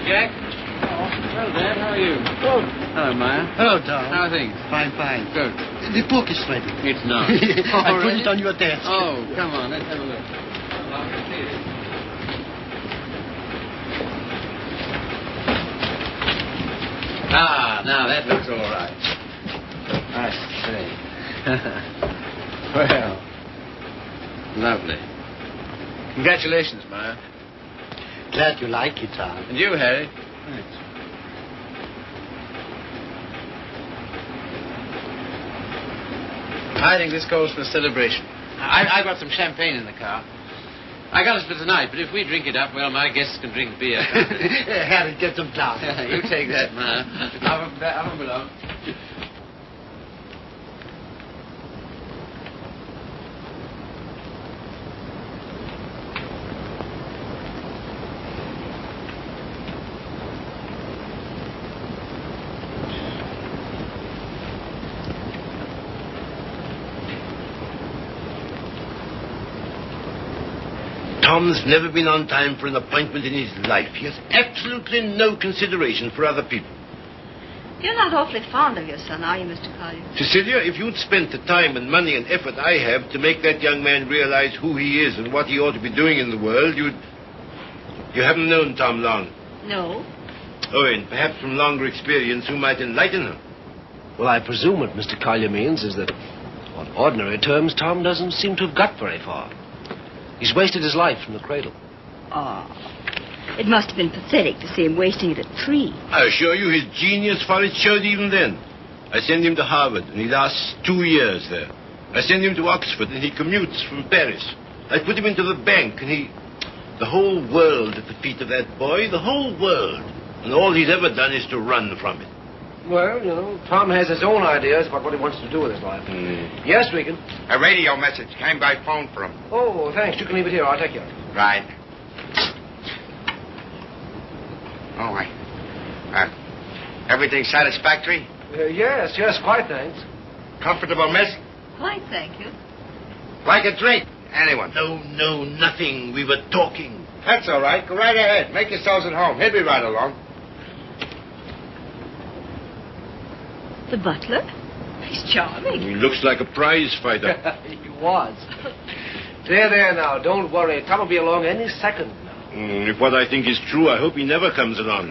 Jack. Oh, hello, Dad. How are you? Oh. Hello, Maya. Hello, Tom. How are things? Fine, fine. Good. The book is ready. It's not. I put it on your desk. Oh, come on. Let's have a look. Ah, now that looks all right. I see. Well, lovely. Congratulations, Maya. Glad you like it, Tom. And you, Harry. Thanks. I think this calls for a celebration. I've got some champagne in the car. I got it for tonight, but if we drink it up, well, my guests can drink beer. Harry, get some glasses. You take that, Maya. Have them below. Tom's never been on time for an appointment in his life. He has absolutely no consideration for other people. You're not awfully fond of your son, are you, Mr. Collier? Cecilia, if you'd spent the time and money and effort I have to make that young man realize who he is and what he ought to be doing in the world, You haven't known Tom long. No. Owen, perhaps from longer experience, who might enlighten him. Well, I presume what Mr. Collier means is that, on ordinary terms, Tom doesn't seem to have got very far. He's wasted his life from the cradle. Oh. It must have been pathetic to see him wasting it at 3. I assure you his genius for it showed even then. I send him to Harvard, and he lasts 2 years there. I send him to Oxford, and he commutes from Paris. I put him into the bank, and he... The whole world at the feet of that boy, the whole world. And all he's ever done is to run from it. Well, you know, Tom has his own ideas about what he wants to do with his life. Yes, Regan? A radio message came by phone for him. Oh, thanks. You can leave it here. I'll take you. Right. Oh, everything satisfactory? Yes, quite, thanks. Comfortable, miss? Quite, thank you. Like a drink? Anyone? No, nothing. We were talking. That's all right. Go right ahead. Make yourselves at home. He'll be right along. The butler? He's charming. He looks like a prize fighter. He was. There now. Don't worry. Tom will be along any second now. If what I think is true, I hope he never comes along.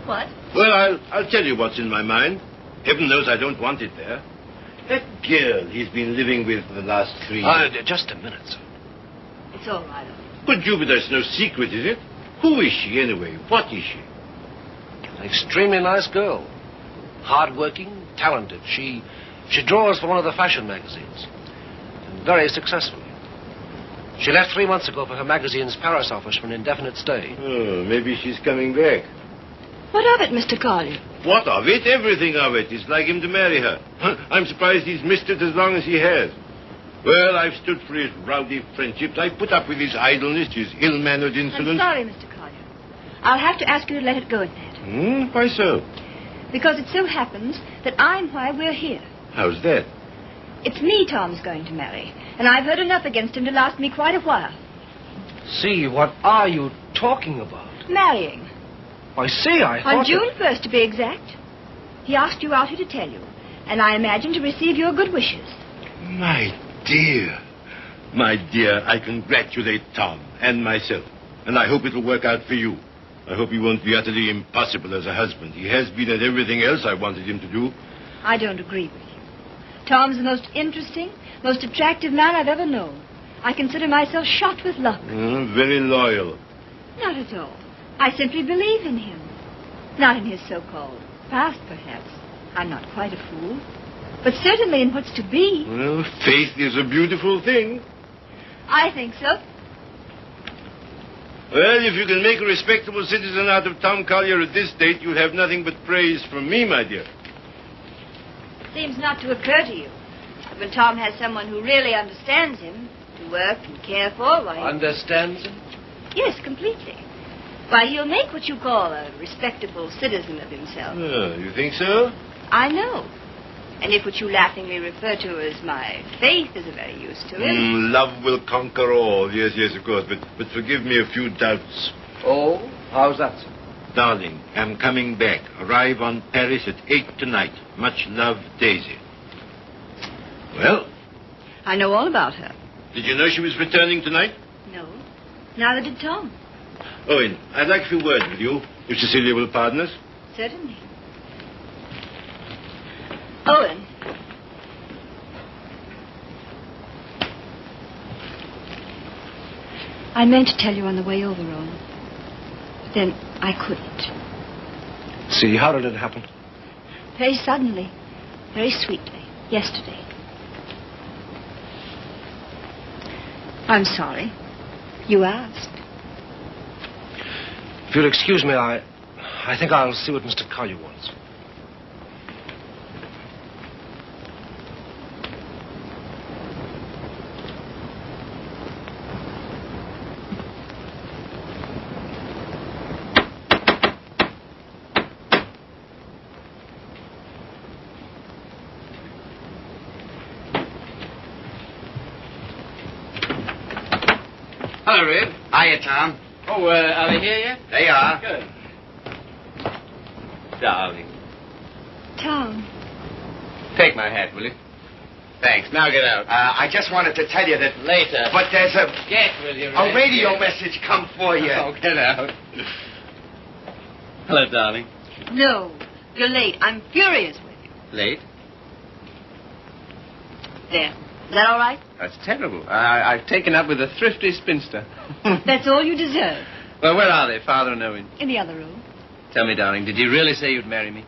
What? Well, I'll tell you what's in my mind. Heaven knows I don't want it there. That girl he's been living with for the last 3 years. Just a minute, sir. It's all right, Owen. But that's no secret, is it? Who is she, anyway? What is she? An extremely nice girl. Hard-working, talented. She draws for one of the fashion magazines. And very successfully. She left 3 months ago for her magazine's Paris office for an indefinite stay. Oh, maybe she's coming back. What of it, Mr. Collier? What of it? Everything of it. It's like him to marry her. I'm surprised he's missed it as long as he has. Well, I've stood for his rowdy friendships. I've put up with his idleness, his ill-mannered insolence. I'm sorry, Mr. Collier. I'll have to ask you to let it go at that. Why so? Because it so happens that I'm why we're here. How's that? It's me Tom's going to marry, and I've heard enough against him to last me quite a while. See, what are you talking about? Marrying. I see, I thought... On June 1st, to be exact. He asked you out here to tell you, and I imagine to receive your good wishes. My dear, I congratulate Tom and myself, and I hope it'll work out for you. I hope he won't be utterly impossible as a husband. He has been at everything else I wanted him to do. I don't agree with you. Tom's the most interesting, most attractive man I've ever known. I consider myself shot with luck. Very loyal. Not at all. I simply believe in him. Not in his so-called past, perhaps. I'm not quite a fool. But certainly in what's to be. Well, faith is a beautiful thing. I think so. Well, if you can make a respectable citizen out of Tom Collier at this date, you'll have nothing but praise from me, my dear. Seems not to occur to you. But when Tom has someone who really understands him, to work and care for, why... Understands him? Yes, completely. Why, he'll make what you call a respectable citizen of himself. You think so? I know. And if what you laughingly refer to as my faith is of any use to him... love will conquer all. Yes, of course. But forgive me a few doubts. Oh? How's that, sir? Darling, I'm coming back. Arrive on Paris at 8 tonight. Much love, Daisy. Well, I know all about her. did you know she was returning tonight? No. Neither did Tom. Owen, I'd like a few words with you, if Cecilia will pardon us. Certainly. Owen. I meant to tell you on the way over, Owen. But then I couldn't. See, how did it happen? Very suddenly. Very sweetly. Yesterday. I'm sorry. You asked. If you'll excuse me, I think I'll see what Mr. Collier wants. Hello, Red. Hiya, Tom. Oh, are they here yet? They are. Good. Darling. Tom. Take my hat, will you? Thanks. Now get out. I just wanted to tell you that... Later. But there's a Get, will you, Red? a radio Get. message come for you. Oh, get out. Hello, darling. No. You're late. I'm furious with you. Late? There. Is that all right? That's terrible. I've taken up with a thrifty spinster. That's all you deserve. Well, where are they, Father and Owen? In the other room. Tell me, darling, did you really say you'd marry me?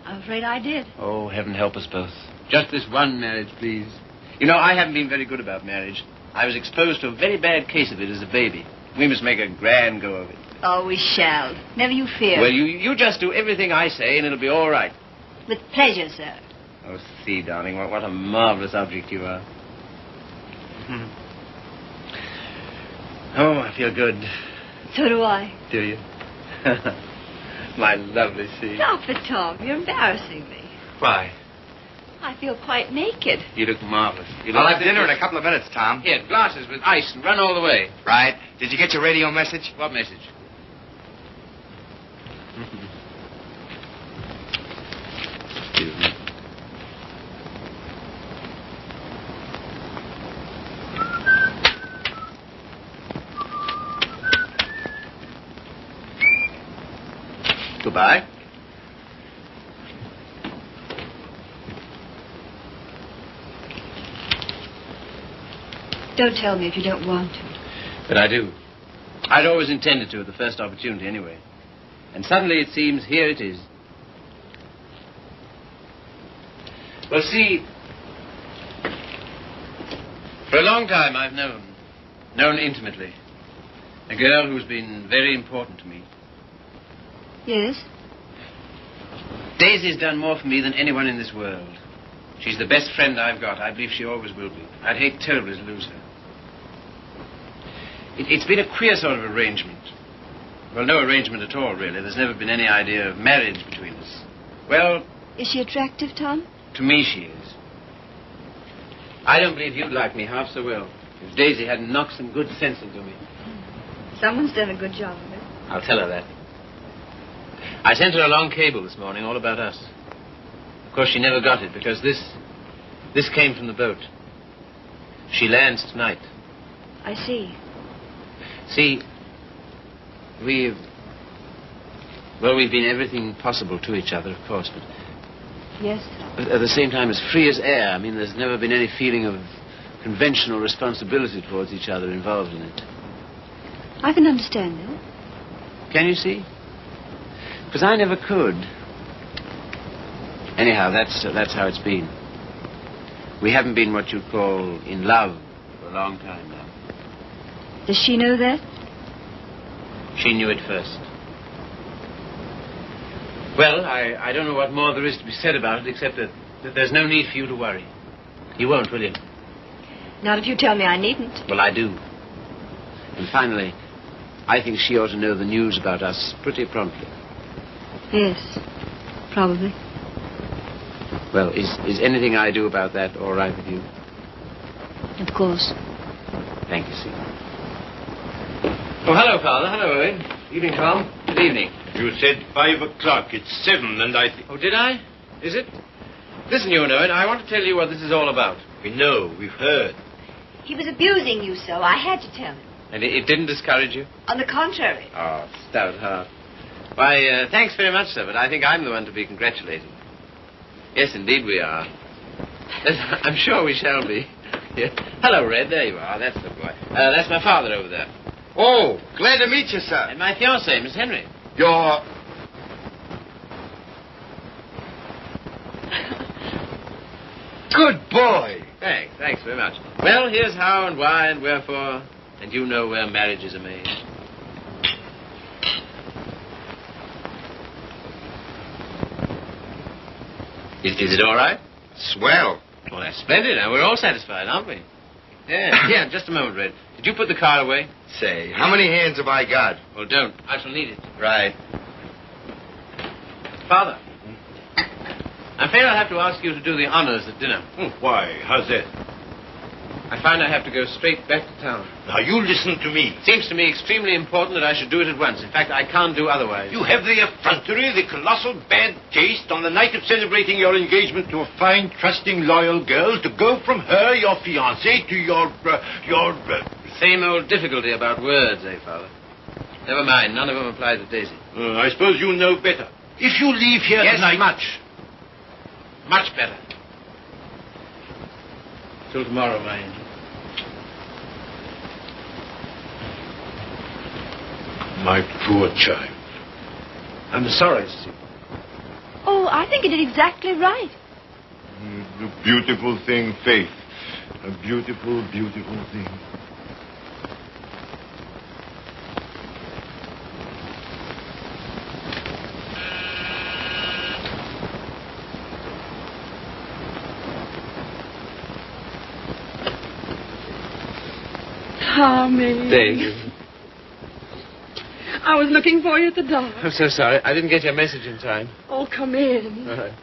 I'm afraid I did. Oh, heaven help us both. Just this one marriage, please. You know, I haven't been very good about marriage. I was exposed to a very bad case of it as a baby. We must make a grand go of it. Oh, we shall. Never you fear. Well, you just do everything I say, and it'll be all right. With pleasure, sir. Oh, see, darling, what a marvelous object you are. Oh, I feel good. So do I. Do you? My lovely sea. Stop it, Tom. You're embarrassing me. Why? I feel quite naked. You look marvelous. You look I'll have dinner in a couple of minutes, Tom. Here, glasses with ice and run all the way. Right. Did you get your radio message? What message? Excuse me. Goodbye. Don't tell me if you don't want to. But I do. I'd always intended to at the first opportunity anyway. And suddenly it seems here it is. Well, see, for a long time I've known intimately, a girl who's been very important to me. Yes? Daisy's done more for me than anyone in this world. She's the best friend I've got. I believe she always will be. I'd hate terribly to lose her. It's been a queer sort of arrangement. Well, no arrangement at all, really. There's never been any idea of marriage between us. Well... Is she attractive, Tom? To me, she is. I don't believe you'd like me half so well if Daisy hadn't knocked some good sense into me. Someone's done a good job of it. I'll tell her that. I sent her a long cable this morning all about us. Of course, she never got it because this came from the boat. She lands tonight. I see. See, we've been everything possible to each other, of course, but Yes, Tom. at the same time as free as air. I mean, there's never been any feeling of conventional responsibility towards each other involved in it. I can understand that. Can you see? Because I never could. Anyhow, that's how it's been. We haven't been what you'd call in love for a long time now. Does she know that? She knew it first. Well, I don't know what more there is to be said about it, except that there's no need for you to worry. You won't, will you? Not if you tell me I needn't. Well, I do. And finally, I think she ought to know the news about us pretty promptly. Yes, probably. Well, is anything I do about that all right with you? Of course. Thank you, Steve. Oh, hello, Father. Hello, Owen. Evening, Tom. Good evening. You said 5 o'clock. It's 7, and I... Oh, did I? Is it? Listen, you, Owen, I want to tell you what this is all about. We know. We've heard. He was abusing you so. I had to tell him. And it didn't discourage you? On the contrary. Oh, stout heart. Why, thanks very much, sir, but I think I'm the one to be congratulated. Yes, indeed we are. I'm sure we shall be. Yeah. Hello, Red. There you are. That's the boy. That's my father over there. Oh, glad to meet you, sir. And my fiancée, Miss Henry. You're... Good boy. Thanks very much. Well, here's how and why and wherefore, and you know where marriages are made. Is it all right? Swell. Well, that's splendid. Now, we're all satisfied, aren't we? Yeah, just a moment, Red. Did you put the car away? Say, how many hands have I got? Well, don't. I shall need it. Right. Father, I'm afraid I'll have to ask you to do the honors at dinner. Why? How's that? I find I have to go straight back to town. Now, you listen to me. It seems to me extremely important that I should do it at once. In fact, I can't do otherwise. You have the effrontery, the colossal bad taste on the night of celebrating your engagement to a fine, trusting, loyal girl to go from her, your fiancée, to your... Same old difficulty about words, eh, Father? Never mind. None of them apply to Daisy. I suppose you know better. If you leave here tonight... much. Much better. Till tomorrow, my angel. My poor child. I'm sorry, Steve. Oh, I think you did exactly right. A beautiful thing, Faith. A beautiful, beautiful thing. Tommy. Daisy. I was looking for you at the door. I'm so sorry. I didn't get your message in time. Oh, come in. All right.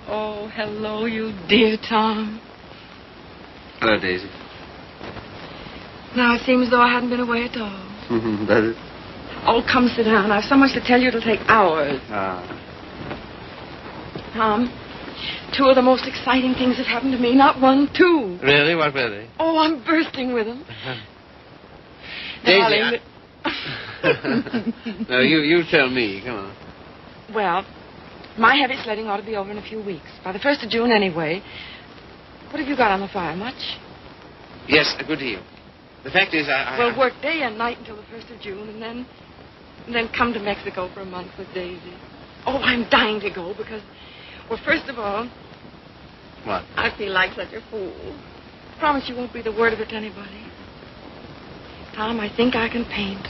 Oh, hello, you dear Tom. Hello, Daisy. Now it seems as though I hadn't been away at all. Does it? Oh, come sit down. I have so much to tell you it'll take hours. Tom, two of the most exciting things have happened to me. Not one, two. Really? What were they? Oh, I'm bursting with them. Daisy, No, you tell me. Come on. Well, my heavy sledding ought to be over in a few weeks. By the 1st of June, anyway. What have you got on the fire? Much? Yes, a good deal. The fact is, We'll work day and night until the 1st of June, and then come to Mexico for a month with Daisy. Oh, I'm dying to go because, well, first of all... What? I feel like such a fool. Promise you won't breathe a word of it to anybody. Tom, I think I can paint.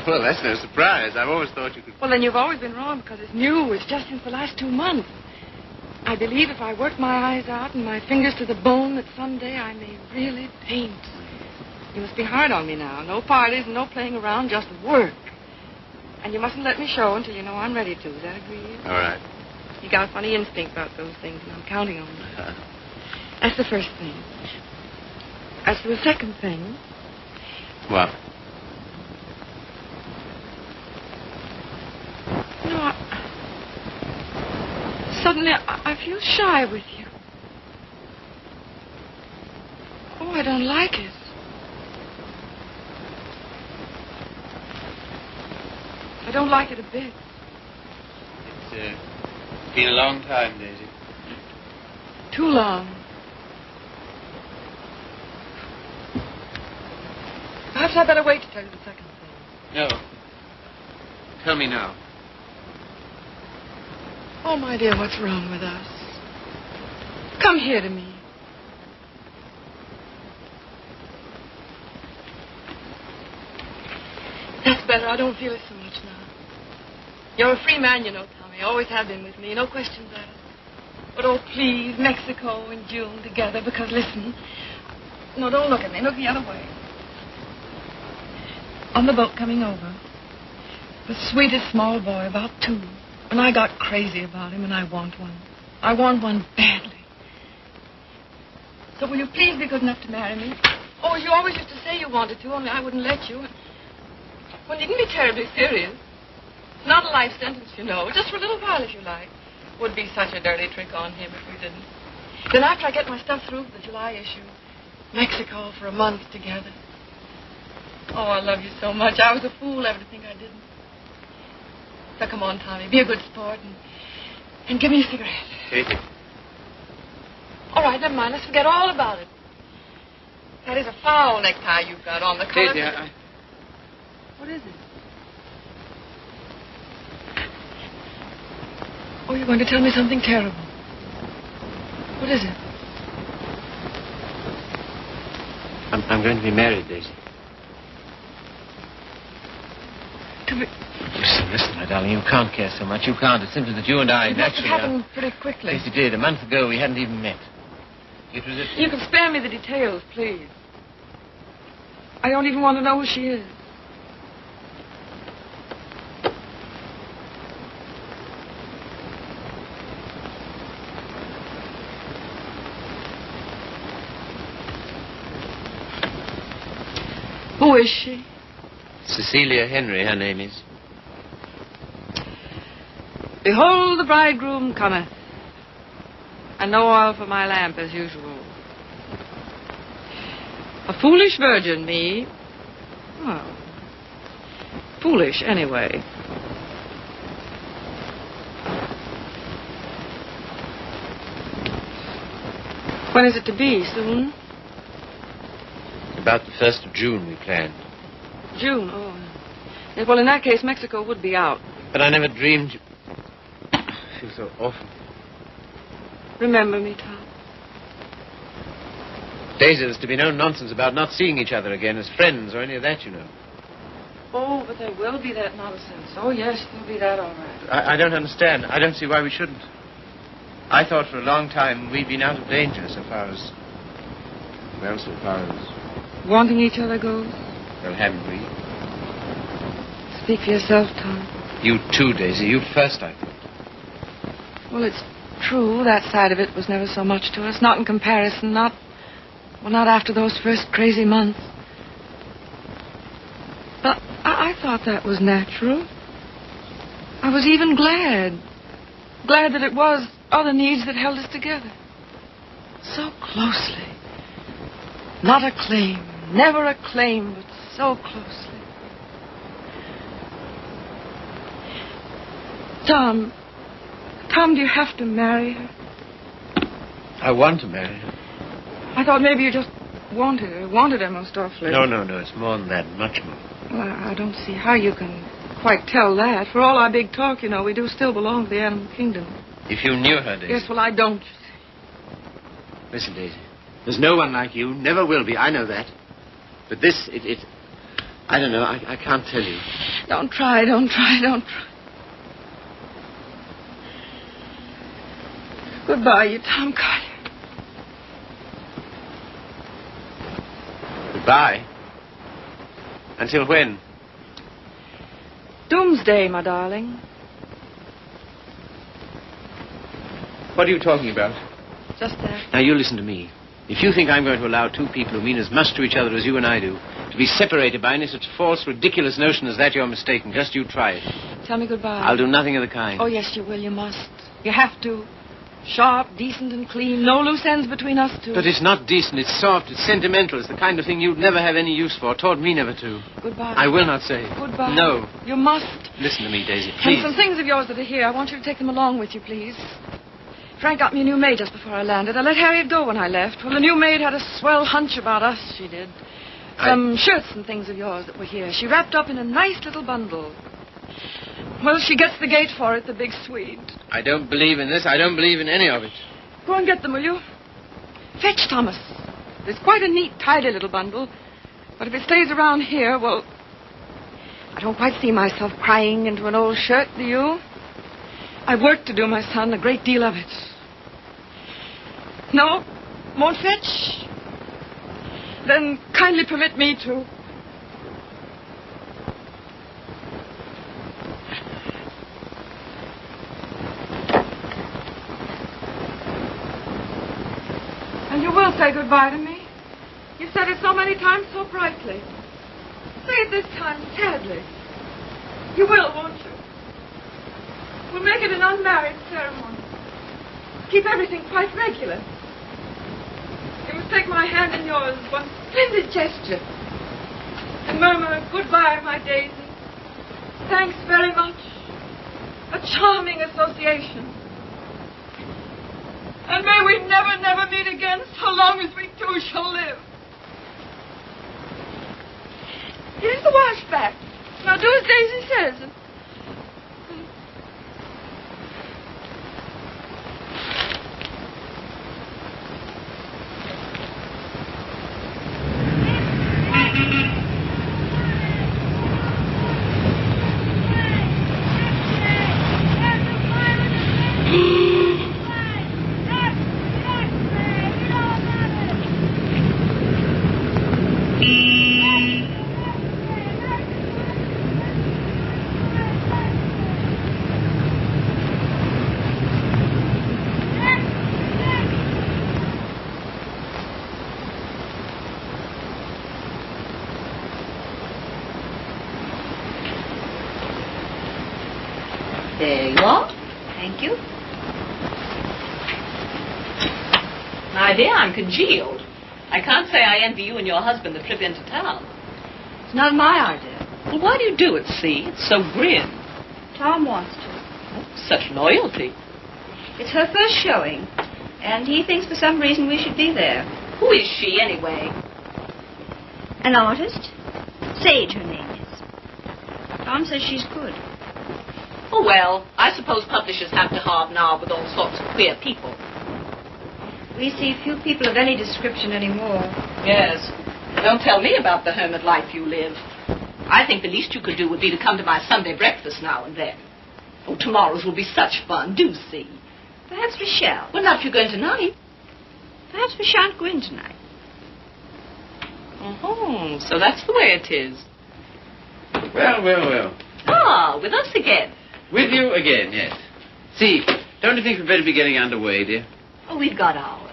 Well, that's no surprise. I've always thought you could... Well, then you've always been wrong because it's new. It's just since the last 2 months. I believe if I work my eyes out and my fingers to the bone that someday I may really paint. You must be hard on me now. No parties and no playing around, just work. And you mustn't let me show until you know I'm ready to. Is that agreed? All right. You got a funny instinct about those things, and I'm counting on you. That's the first thing. As for the second thing... What? You know, suddenly I feel shy with you. Oh, I don't like it. I don't like it a bit. It's been a long time, Daisy. Too long. Perhaps I'd better wait to tell you the second thing. No. Tell me now. Oh, my dear, what's wrong with us? Come here to me. That's better. I don't feel it so much now. You're a free man, you know, Tommy. Always have been with me. No questions asked. But, oh, please, Mexico and June together, because, listen. No, don't look at me. Look the other way. On the boat coming over, the sweetest small boy, about 2. And I got crazy about him, and I want one. I want one badly. So will you please be good enough to marry me? Oh, you always used to say you wanted to, only I wouldn't let you. Well, you needn't be terribly serious. It's not a life sentence, you know. Just for a little while, if you like. Would be such a dirty trick on him if we didn't. Then after I get my stuff through for the July issue, Mexico for a month together. Oh, I love you so much. I was a fool ever to think I didn't. So come on, Tommy, be a good sport and give me a cigarette. Katie. All right, never mind. Let's forget all about it. That is a foul necktie you've got on. The color... Katie, What is it? Oh, you're going to tell me something terrible. What is it? I'm going to be married, Daisy. To be... Listen, my darling, you can't care so much. You can't. It's simply that you and I It must naturally... have happened pretty quickly. Yes, it did. A month ago, we hadn't even met. It was a... You can spare me the details, please. I don't even want to know who she is. Who is she? Cecilia Henry, her name is. Behold, the bridegroom cometh, and no oil for my lamp as usual. A foolish virgin, me. Well, foolish anyway. When is it to be? Soon? About the 1st of June, we planned. June, oh. Yes, well, in that case, Mexico would be out. But I never dreamed... I feel so awful. Remember me, Tom. Daisy, there's to be no nonsense about not seeing each other again as friends or any of that, you know. Oh, but there will be that nonsense. Oh, yes, there'll be that, all right. I don't understand. I don't see why we shouldn't. I thought for a long time we'd been out of danger so far as... Well, so far as... Wanting each other goes? Well, haven't we? Speak for yourself, Tom. You too, Daisy. You first, I thought. Well, it's true. That side of it was never so much to us. Not in comparison. Not after those first crazy months. But I thought that was natural. I was even glad. Glad that it was other needs that held us together. So closely. Not a claim. Never a claim, but so closely. Tom, do you have to marry her? I want to marry her. I thought maybe you just wanted her most awfully. No. It's more than that, much more. Well, I don't see how you can quite tell that. For all our big talk, you know, we do still belong to the animal kingdom. If you knew her, Daisy. Yes, well, I don't. Listen, Daisy. There's no one like you. Never will be. I know that. But this, I don't know. I can't tell you. Don't try. Goodbye, you Tom Carter. Goodbye. Until when? Doomsday, my darling. What are you talking about? Just that. Now, you listen to me. If you think I'm going to allow two people who mean as much to each other as you and I do to be separated by any such false, ridiculous notion as that, you're mistaken. Just you try it. Tell me goodbye. I'll do nothing of the kind. Oh, yes, you will. You must. You have to. Sharp, decent, and clean. No loose ends between us two. But it's not decent. It's soft. It's sentimental. It's the kind of thing you'd never have any use for. Taught me never to. Goodbye. I will not say. Goodbye. No. You must. Listen to me, Daisy, please. And some things of yours that are here. I want you to take them along with you, please. Frank got me a new maid just before I landed. I let Harriet go when I left. Well, the new maid had a swell hunch about us, she did. Some shirts and things of yours that were here. She wrapped up in a nice little bundle. Well, she gets the gate for it, the big Swede. I don't believe in this. I don't believe in any of it. Go and get them, will you? Fetch Thomas. It's quite a neat, tidy little bundle. But if it stays around here, well, I don't quite see myself crying into an old shirt, do you? I've work to do, my son, a great deal of it. No? Won't fetch? Then kindly permit me to. And you will say goodbye to me? You You've said it so many times so brightly. Say it this time sadly. You will, won't you? We'll make it an unmarried ceremony. Keep everything quite regular. You must take my hand in yours, one splendid gesture, and murmur goodbye, my Daisy. Thanks very much. A charming association. And may we never, never meet again so long as we two shall live. Here's the washback. Now do as Daisy says. There you are. Thank you. My dear, I'm congealed. I can't say I envy you and your husband the trip into town. It's not my idea. Well, why do you do it, see? It's so grim. Tom wants to. Oh, such loyalty. It's her first showing, and he thinks for some reason we should be there. Who is she, anyway? An artist. Sage, her name is. Tom says she's good. Oh, well, I suppose publishers have to hobnob with all sorts of queer people. We see few people of any description anymore. Yes. Don't tell me about the hermit life you live. I think the least you could do would be to come to my Sunday breakfast now and then. Oh, tomorrow's will be such fun. Do see. Perhaps we shall. Well, not if you're going tonight. Perhaps we shan't go in tonight. Oh, so that's the way it is. Well, well, well. Ah, with us again. With you again, yes. See, don't you think we'd better be getting underway, dear? Oh, we've got ours.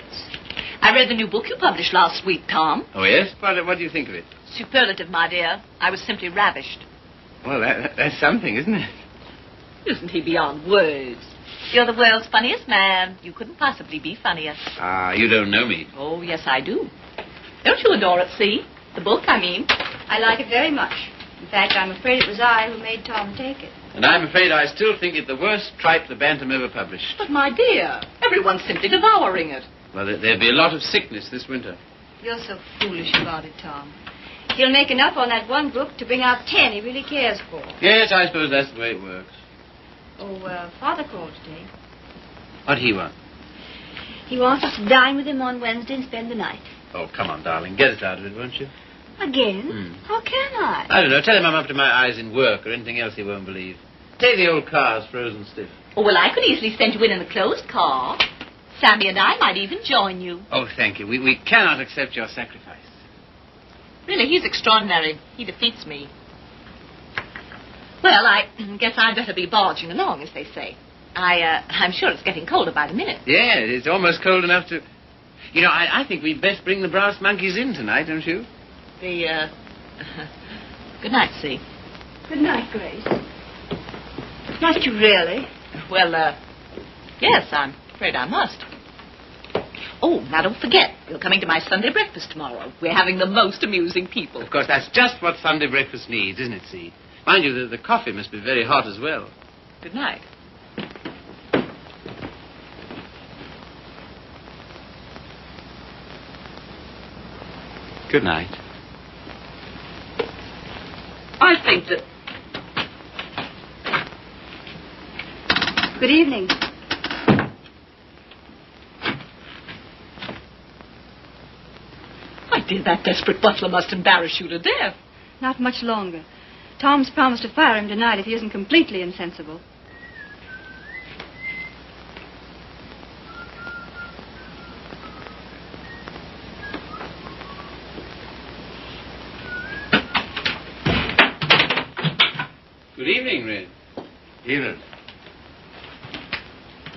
I read the new book you published last week, Tom. Oh, yes? What do you think of it? Superlative, my dear. I was simply ravished. Well, that's something, isn't it? Isn't he beyond words? You're the world's funniest man. You couldn't possibly be funnier. Ah, you don't know me. Oh, yes, I do. Don't you adore it, see? The book, I mean. I like it very much. In fact, I'm afraid it was I who made Tom take it. And I'm afraid I still think it the worst tripe the Bantam ever published. But, my dear, everyone's simply devouring it. Well, there'll be a lot of sickness this winter. You're so foolish about it, Tom. He'll make enough on that one book to bring out 10 he really cares for. Yes, I suppose that's the way it works. Oh, Father called today. What'd he want? He wants us to dine with him on Wednesday and spend the night. Oh, come on, darling. Get us out of it, won't you? Again? How can I? I don't know. Tell him I'm up to my eyes in work or anything else he won't believe. Say the old car's frozen stiff. Oh, well, I could easily send you in a closed car. Sammy and I might even join you. Oh, thank you. We cannot accept your sacrifice. Really, he's extraordinary. He defeats me. Well, I guess I'd better be barging along, as they say. I'm sure it's getting colder by the minute. Yeah, it's almost cold enough to... You know, I think we'd best bring the brass monkeys in tonight, don't you? Good night, See. Good night, Grace. Must you really? Well, yes, I'm afraid I must. Oh, now don't forget, you're coming to my Sunday breakfast tomorrow. We're having the most amusing people. Of course, that's just what Sunday breakfast needs, isn't it, See? Mind you, the coffee must be very hot as well. Good night. Good night. I think that... Good evening. My dear, that desperate butler must embarrass you to death. Not much longer. Tom's promised to fire him tonight if he isn't completely insensible. Good evening, Red. Evening.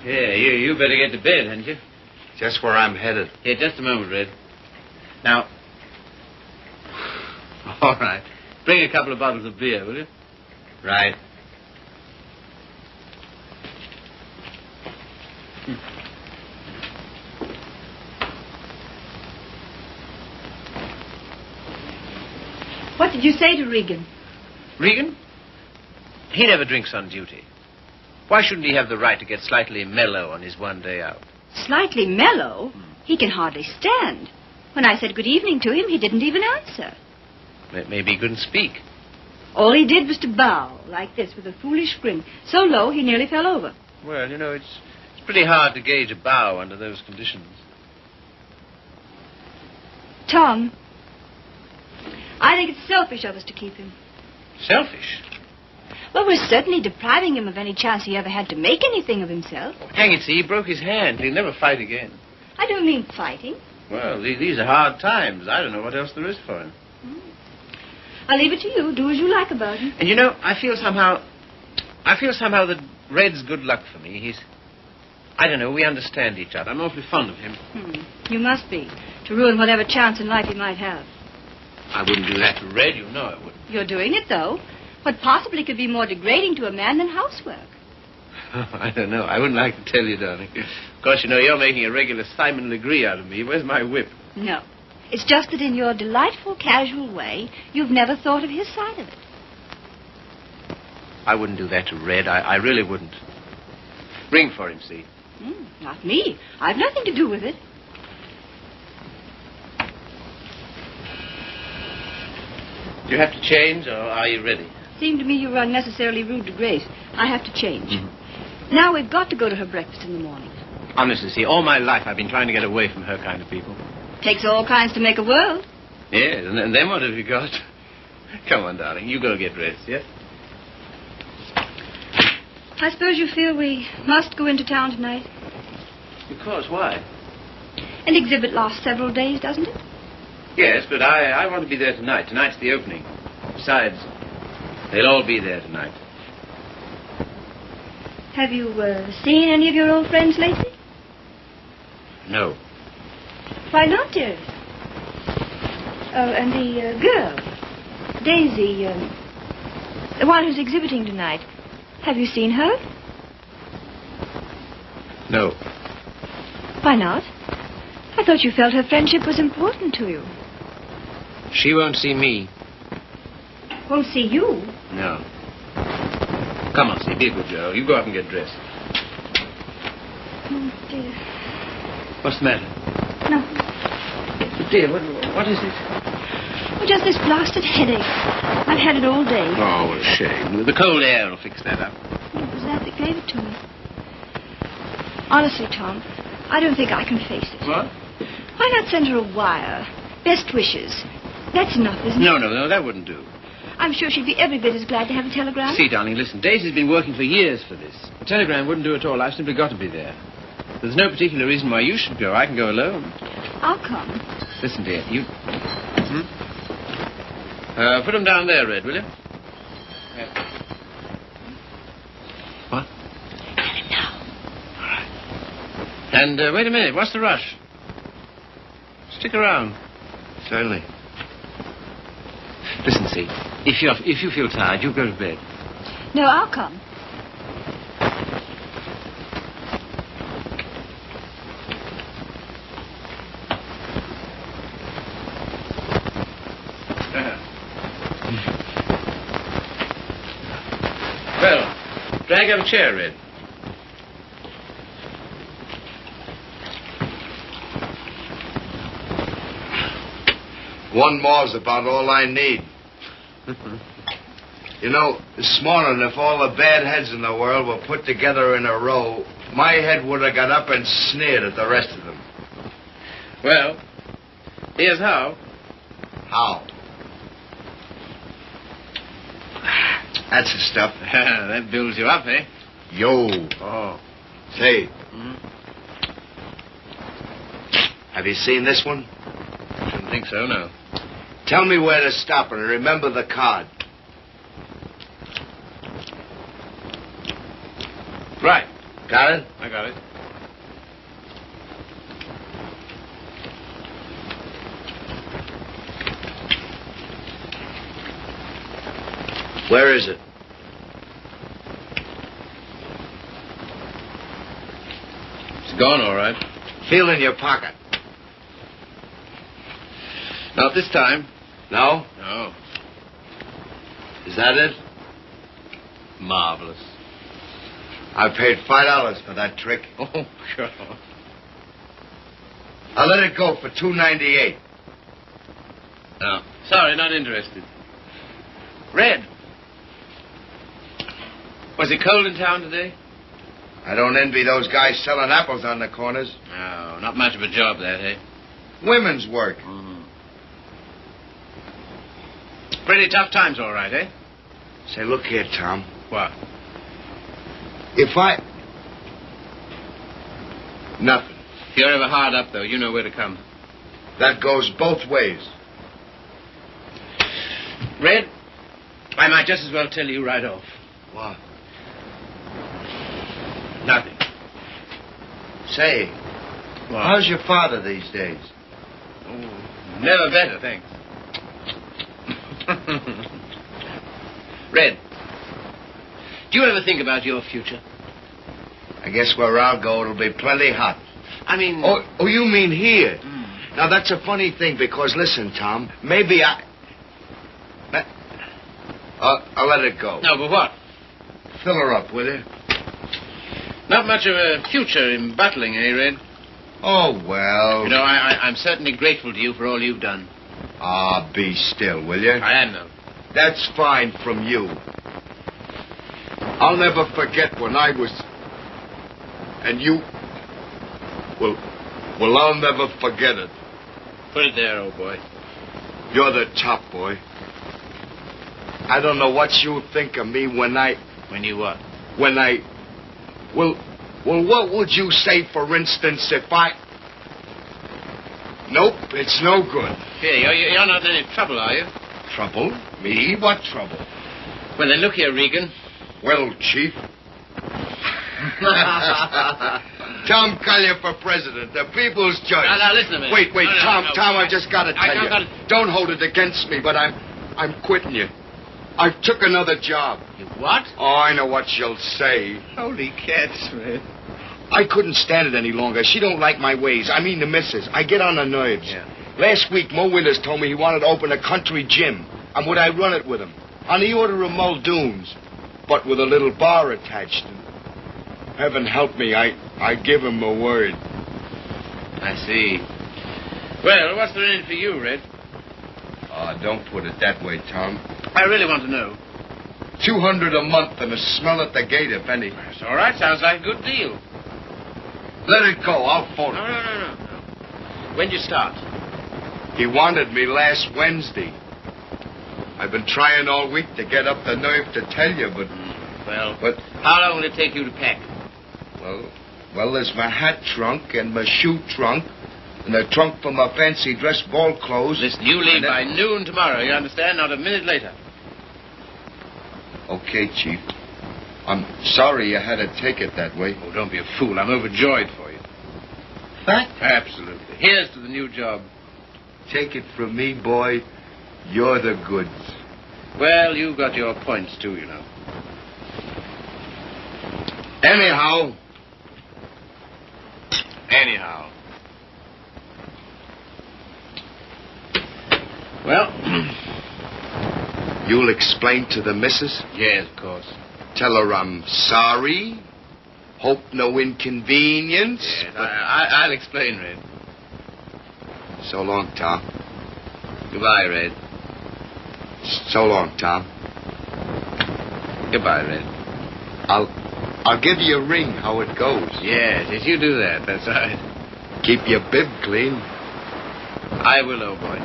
Yeah, you better get to bed, hadn't you? Just where I'm headed. Yeah, just a moment, Red. Now, All right. Bring a couple of bottles of beer, will you? Right. What did you say to Regan? Regan? He never drinks on duty. Why shouldn't he have the right to get slightly mellow on his one day out? Slightly mellow? He can hardly stand. When I said good evening to him, he didn't even answer. Maybe he couldn't speak. All he did was to bow, like this, with a foolish grin, so low he nearly fell over. Well, you know, it's pretty hard to gauge a bow under those conditions. Tom, I think it's selfish of us to keep him. Selfish? Well, we're certainly depriving him of any chance he ever had to make anything of himself. Hang it, see, he broke his hand. He'll never fight again. I don't mean fighting. Well, these are hard times. I don't know what else there is for him. I'll leave it to you. Do as you like about him. And you know, I feel somehow that Red's good luck for me. I don't know, we understand each other. I'm awfully fond of him. You must be, to ruin whatever chance in life he might have. I wouldn't do that to Red. You know I wouldn't. You're doing it, though. What possibly could be more degrading to a man than housework? I don't know. I wouldn't like to tell you, darling. Of course, you know, you're making a regular Simon Legree out of me. Where's my whip? No. It's just that in your delightful, casual way, you've never thought of his side of it. I wouldn't do that to Red. I really wouldn't. Ring for him, see? Not me. I've nothing to do with it. Do you have to change, or are you ready? Seemed to me you were unnecessarily rude to Grace. I have to change. Now we've got to go to her breakfast in the morning. Honestly, see, all my life I've been trying to get away from her kind of people. Takes all kinds to make a world. Yes, and then what have you got? Come on, darling, you go get dressed, yes? I suppose you feel we must go into town tonight. Because why? An exhibit lasts several days, doesn't it? Yes, but I want to be there tonight. Tonight's the opening. Besides, they'll all be there tonight. Have you seen any of your old friends lately? No. Why not, dearest? Oh, and the girl, Daisy, the one who's exhibiting tonight. Have you seen her? No. Why not? I thought you felt her friendship was important to you. She won't see me. Won't see you? No. Come on, see, be a good girl. You go up and get dressed. Oh, dear. What's the matter? No. Dear, what is it? Oh, just this blasted headache. I've had it all day. Oh, what a shame. The cold air will fix that up. It was that gave it to me. Honestly, Tom, I don't think I can face it. What? Why not send her a wire? Best wishes. That's enough, isn't it? No, that wouldn't do. I'm sure she'd be every bit as glad to have a telegram. See, darling, listen. Daisy's been working for years for this. A telegram wouldn't do at all. I've simply got to be there. There's no particular reason why you should go. I can go alone. I'll come. Listen, dear, you... put them down there, Red, will you? Yeah. What? Tell him now. All right. And wait a minute. What's the rush? Stick around. Certainly. Listen, see, if you feel tired, you go to bed. No, I'll come. Well, drag up a chair, Red. One more's about all I need. You know, this morning, if all the bad heads in the world were put together in a row, my head would have got up and sneered at the rest of them. Well, here's how. How? That's the stuff. That builds you up, eh? Yo. Oh. Say. Have you seen this one? Shouldn't think so, no. Tell me where to stop and remember the card. Right. Got it? I got it. Where is it? It's gone, all right. Feel in your pocket. Not this time. No? No. Is that it? Marvelous. I paid $5 for that trick. Oh, sure. I'll let it go for $2.98. No. Sorry, not interested. Red. Was it cold in town today? I don't envy those guys selling apples on the corners. No, not much of a job, that, eh? Women's work. Mm-hmm. Pretty tough times, all right, eh? Say, look here, Tom. What? If I... Nothing. If you're ever hard up, though, you know where to come. That goes both ways. Red, I might just as well tell you right off. What? Nothing. Say, What? how's your father these days? Oh, never better, thanks. Red, do you ever think about your future? I guess where I'll go, it'll be plenty hot. I mean... Oh, you mean here? Mm. Now, that's a funny thing, because, listen, Tom, maybe I'll let it go. No, but what? Fill her up, will you? Not much of a future in battling, eh, Red? Oh, well... You know, I'm certainly grateful to you for all you've done. Ah, be still, will you? I am, though. That's fine from you. I'll never forget when I was... And you... Well, I'll never forget it. Put it there, old boy. You're the top, boy. I don't know what you think of me when I... When you what? When I... Well, what would you say, for instance, if I... Nope, it's no good. Here, you're not in any trouble, are you? Trouble? Me? What trouble? Well, then, look here, Regan. Well, Chief. Tom Collier for president, the people's judge. Now, listen to me. Wait, No, Tom, I just got to tell you. gotta... Don't hold it against me, but I'm quitting you. I took another job. You what? Oh, I know what she'll say. Holy cats, man. I couldn't stand it any longer. She don't like my ways. I mean the missus. I get on her nerves. Yeah. Last week, Mo Winters told me he wanted to open a country gym. And would I run it with him? On the order of Muldoon's. But with a little bar attached. Heaven help me, I give him a word. I see. Well, what's there in it for you, Red? Oh, don't put it that way, Tom. I really want to know. $200 a month and a smell at the gate, if any. That's all right. Sounds like a good deal. Let it go. I'll phone him. No. When'd you start? He wanted me last Wednesday. I've been trying all week to get up the nerve to tell you, but... But how long will it take you to pack? Well, there's my hat trunk and my shoe trunk and a trunk for my fancy dress ball clothes. Listen, you leave by noon tomorrow, you understand? Not a minute later. Okay, Chief. I'm sorry you had to take it that way. Oh, don't be a fool. I'm overjoyed for you. Fact? Absolutely. Here's to the new job. Take it from me, boy. You're the goods. Well, you got your points, too, you know. Anyhow. Well... You'll explain to the missus? Yes, of course. Tell her I'm sorry. Hope no inconvenience. Yes, I'll explain, Red. So long, Tom. Goodbye, Red. So long, Tom. Goodbye, Red. I'll give you a ring how it goes. Yes, you do that. That's right. Keep your bib clean. I will, old boy.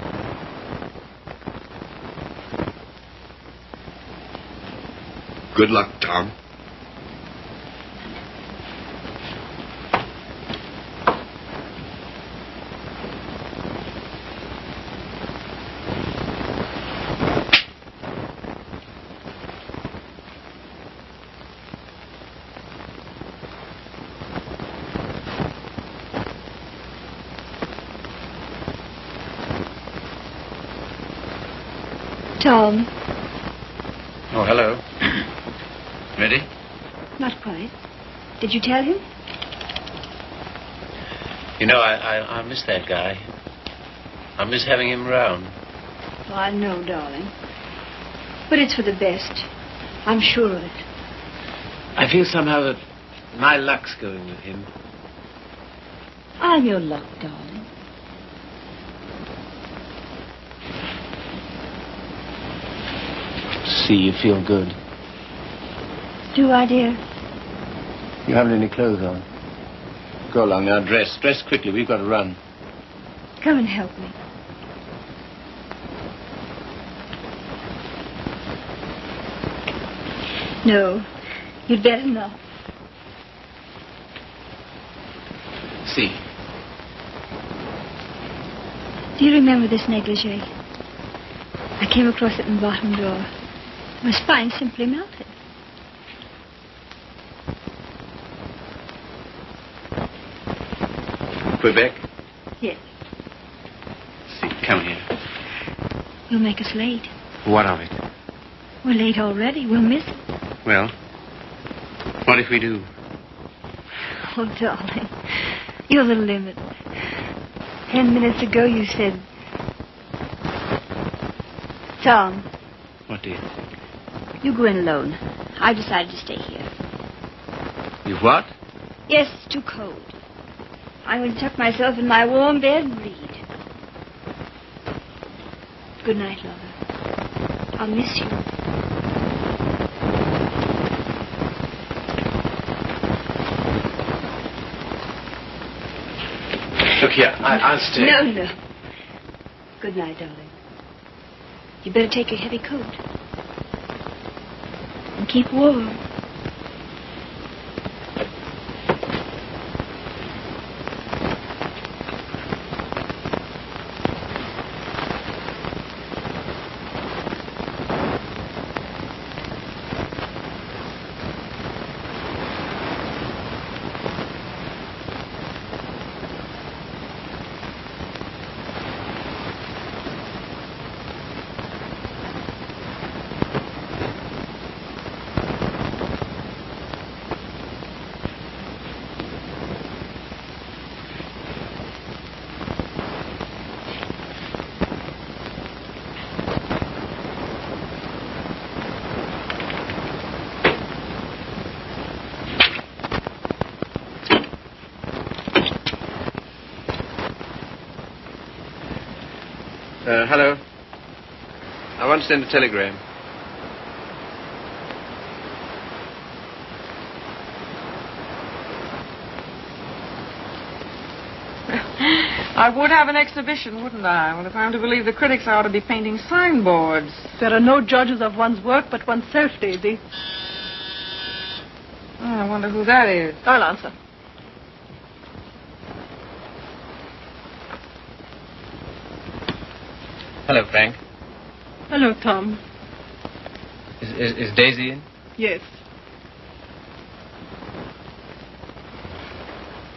Good luck, Tom. Tom, Oh, hello. Ready? Not quite. Did you tell him? You know, I miss that guy. I miss having him around. Oh, I know, darling. But it's for the best. I'm sure of it. I feel somehow that my luck's going with him. I'm your luck, darling. See, you feel good. Do I, dear? You haven't any clothes on. Go along now, dress. Dress quickly. We've got to run. Come and help me. No, you'd better not. See. Do you remember this negligee? I came across it in the bottom drawer. My spine simply melted. Quebec? Yes. See, come here. You'll make us late. What of it? We're late already. We'll miss it. Well, what if we do? Oh, darling, you're the limit. 10 minutes ago you said... Tom. What, dear? You go in alone. I've decided to stay here. You what? Yes, it's too cold. I'm going to tuck myself in my warm bed and read. Good night, lover. I'll miss you. Look here, I'll stay. No. Good night, darling. You better take your heavy coat. And keep warm. Hello. I want to send a telegram. I would have an exhibition, wouldn't I? Well, if I'm to believe the critics, I ought to be painting signboards. There are no judges of one's work but oneself, Daisy. Oh, I wonder who that is. I'll answer. Hello, Frank. Hello, Tom. Is Daisy in? Yes.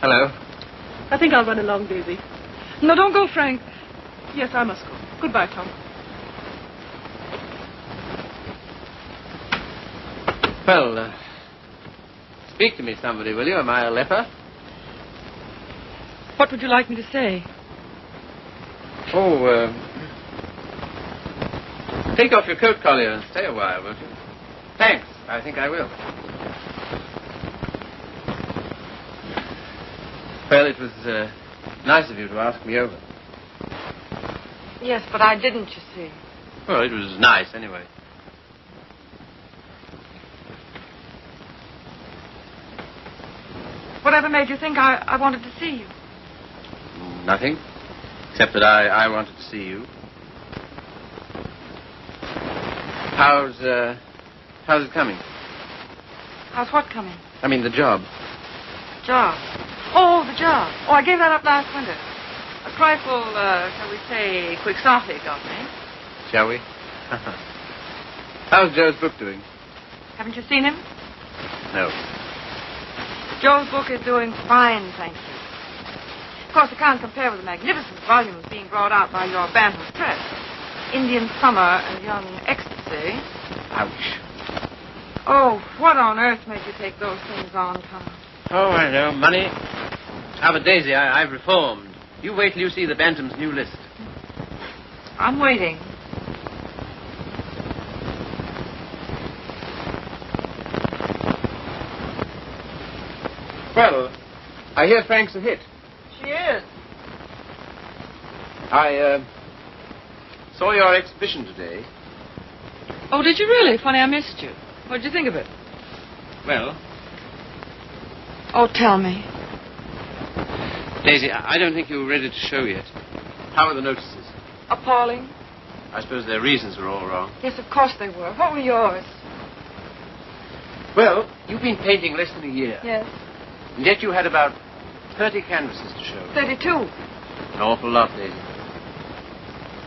Hello. I think I'll run along, Daisy. No, don't go, Frank. Yes, I must go. Goodbye, Tom. Well, speak to me, somebody, will you? Am I a leper? What would you like me to say? Oh, take off your coat collar and stay a while, won't you? Thanks. I think I will. Well, it was nice of you to ask me over. Yes, but I didn't, you see. Well, it was nice, anyway. Whatever made you think I wanted to see you? Nothing. Except that I wanted to see you. How's it coming? How's what coming? I mean, the job. Job. Oh, the job. Oh, I gave that up last winter. A trifle, shall we say, quixotic of me. Shall we? How's Joe's book doing? Haven't you seen him? No. Joe's book is doing fine, thank you. Of course, it can't compare with the magnificent volumes being brought out by your Bantam Press. Indian Summer and Young Ecstasy. Ouch. Oh, what on earth made you take those things on, Tom? Oh, I know. Money. Ah, but Daisy, I've reformed. You wait till you see the Bantam's new list. I'm waiting. Well, I hear Frank's a hit. She is. I saw your exhibition today. Oh, did you really? Funny, I missed you. What did you think of it? Well, Oh, tell me. Daisy, I don't think you were ready to show yet. How are the notices? Appalling. I suppose their reasons were all wrong. Yes, of course they were. What were yours? Well, you've been painting less than a year. Yes. And yet you had about 30 canvases to show. 32. An awful lot, Daisy.